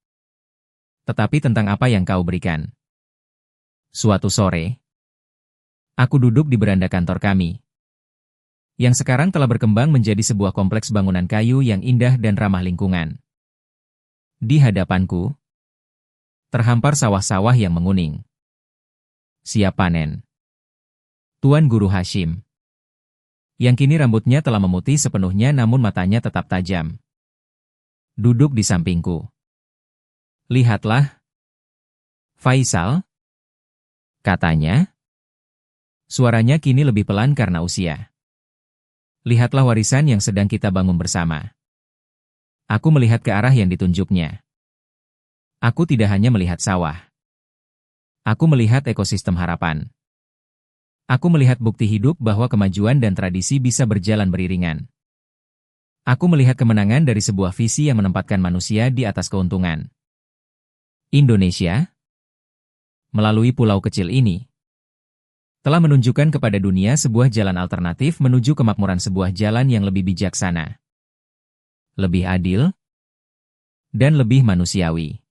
Tetapi tentang apa yang kau berikan. Suatu sore, aku duduk di beranda kantor kami. Yang sekarang telah berkembang menjadi sebuah kompleks bangunan kayu yang indah dan ramah lingkungan. Di hadapanku, terhampar sawah-sawah yang menguning. Siap panen. Tuan Guru Hashim. Yang kini rambutnya telah memutih sepenuhnya namun matanya tetap tajam. Duduk di sampingku. Lihatlah. Faisal. Katanya. Suaranya kini lebih pelan karena usia. Lihatlah warisan yang sedang kita bangun bersama. Aku melihat ke arah yang ditunjuknya. Aku tidak hanya melihat sawah. Aku melihat ekosistem harapan. Aku melihat bukti hidup bahwa kemajuan dan tradisi bisa berjalan beriringan. Aku melihat kemenangan dari sebuah visi yang menempatkan manusia di atas keuntungan. Indonesia, melalui pulau kecil ini, telah menunjukkan kepada dunia sebuah jalan alternatif menuju kemakmuran, sebuah jalan yang lebih bijaksana, lebih adil, dan lebih manusiawi.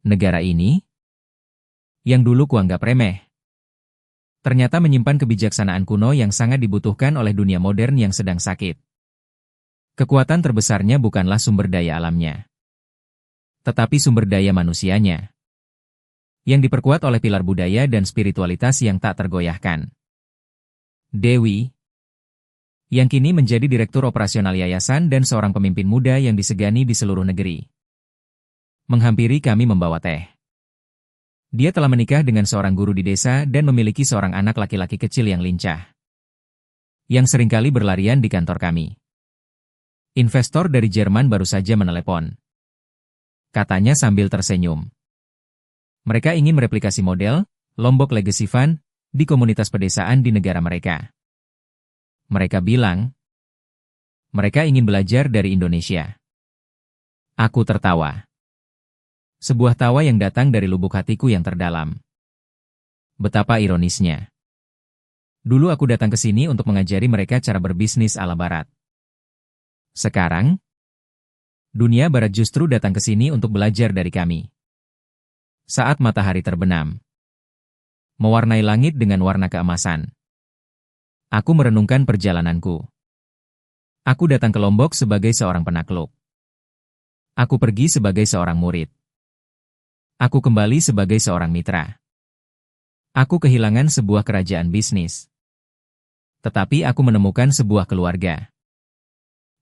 Negara ini, yang dulu kuanggap remeh, ternyata menyimpan kebijaksanaan kuno yang sangat dibutuhkan oleh dunia modern yang sedang sakit. Kekuatan terbesarnya bukanlah sumber daya alamnya, tetapi sumber daya manusianya, yang diperkuat oleh pilar budaya dan spiritualitas yang tak tergoyahkan. Dewi, yang kini menjadi direktur operasional yayasan dan seorang pemimpin muda yang disegani di seluruh negeri, menghampiri kami membawa teh. Dia telah menikah dengan seorang guru di desa dan memiliki seorang anak laki-laki kecil yang lincah, yang seringkali berlarian di kantor kami. Investor dari Jerman baru saja menelepon, katanya sambil tersenyum. Mereka ingin mereplikasi model Lombok Legacy Fund di komunitas pedesaan di negara mereka. Mereka bilang, mereka ingin belajar dari Indonesia. Aku tertawa. Sebuah tawa yang datang dari lubuk hatiku yang terdalam. Betapa ironisnya. Dulu aku datang ke sini untuk mengajari mereka cara berbisnis ala Barat. Sekarang, dunia Barat justru datang ke sini untuk belajar dari kami. Saat matahari terbenam, mewarnai langit dengan warna keemasan, aku merenungkan perjalananku. Aku datang ke Lombok sebagai seorang penakluk. Aku pergi sebagai seorang murid. Aku kembali sebagai seorang mitra. Aku kehilangan sebuah kerajaan bisnis. Tetapi aku menemukan sebuah keluarga.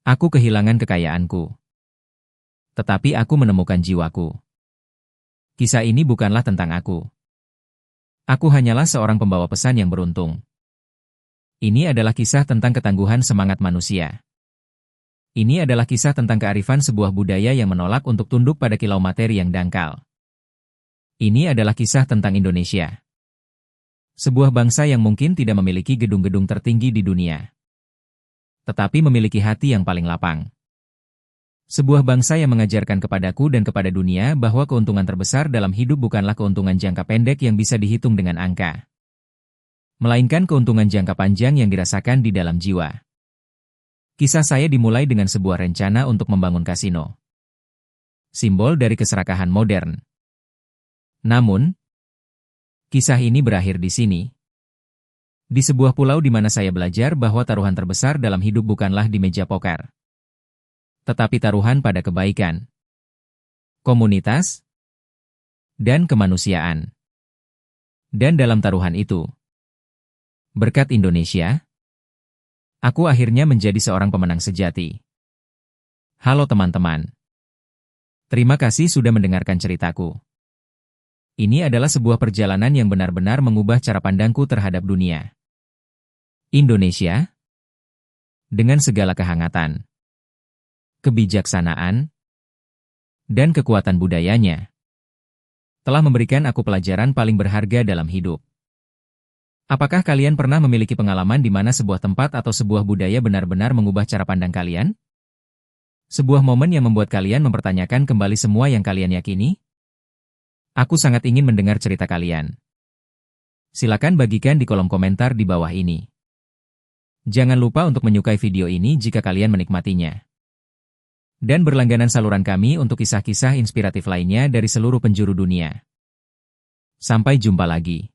Aku kehilangan kekayaanku. Tetapi aku menemukan jiwaku. Kisah ini bukanlah tentang aku. Aku hanyalah seorang pembawa pesan yang beruntung. Ini adalah kisah tentang ketangguhan semangat manusia. Ini adalah kisah tentang kearifan sebuah budaya yang menolak untuk tunduk pada kilau materi yang dangkal. Ini adalah kisah tentang Indonesia. Sebuah bangsa yang mungkin tidak memiliki gedung-gedung tertinggi di dunia, tetapi memiliki hati yang paling lapang. Sebuah bangsa yang mengajarkan kepadaku dan kepada dunia bahwa keuntungan terbesar dalam hidup bukanlah keuntungan jangka pendek yang bisa dihitung dengan angka, melainkan keuntungan jangka panjang yang dirasakan di dalam jiwa. Kisah saya dimulai dengan sebuah rencana untuk membangun kasino, simbol dari keserakahan modern. Namun, kisah ini berakhir di sini. Di sebuah pulau di mana saya belajar bahwa taruhan terbesar dalam hidup bukanlah di meja poker, tetapi taruhan pada kebaikan, komunitas, dan kemanusiaan. Dan dalam taruhan itu, berkat Indonesia, aku akhirnya menjadi seorang pemenang sejati. Halo teman-teman. Terima kasih sudah mendengarkan ceritaku. Ini adalah sebuah perjalanan yang benar-benar mengubah cara pandangku terhadap dunia. Indonesia, dengan segala kehangatan, kebijaksanaan, dan kekuatan budayanya, telah memberikan aku pelajaran paling berharga dalam hidup. Apakah kalian pernah memiliki pengalaman di mana sebuah tempat atau sebuah budaya benar-benar mengubah cara pandang kalian? Sebuah momen yang membuat kalian mempertanyakan kembali semua yang kalian yakini? Aku sangat ingin mendengar cerita kalian. Silakan bagikan di kolom komentar di bawah ini. Jangan lupa untuk menyukai video ini jika kalian menikmatinya. Dan berlangganan saluran kami untuk kisah-kisah inspiratif lainnya dari seluruh penjuru dunia. Sampai jumpa lagi.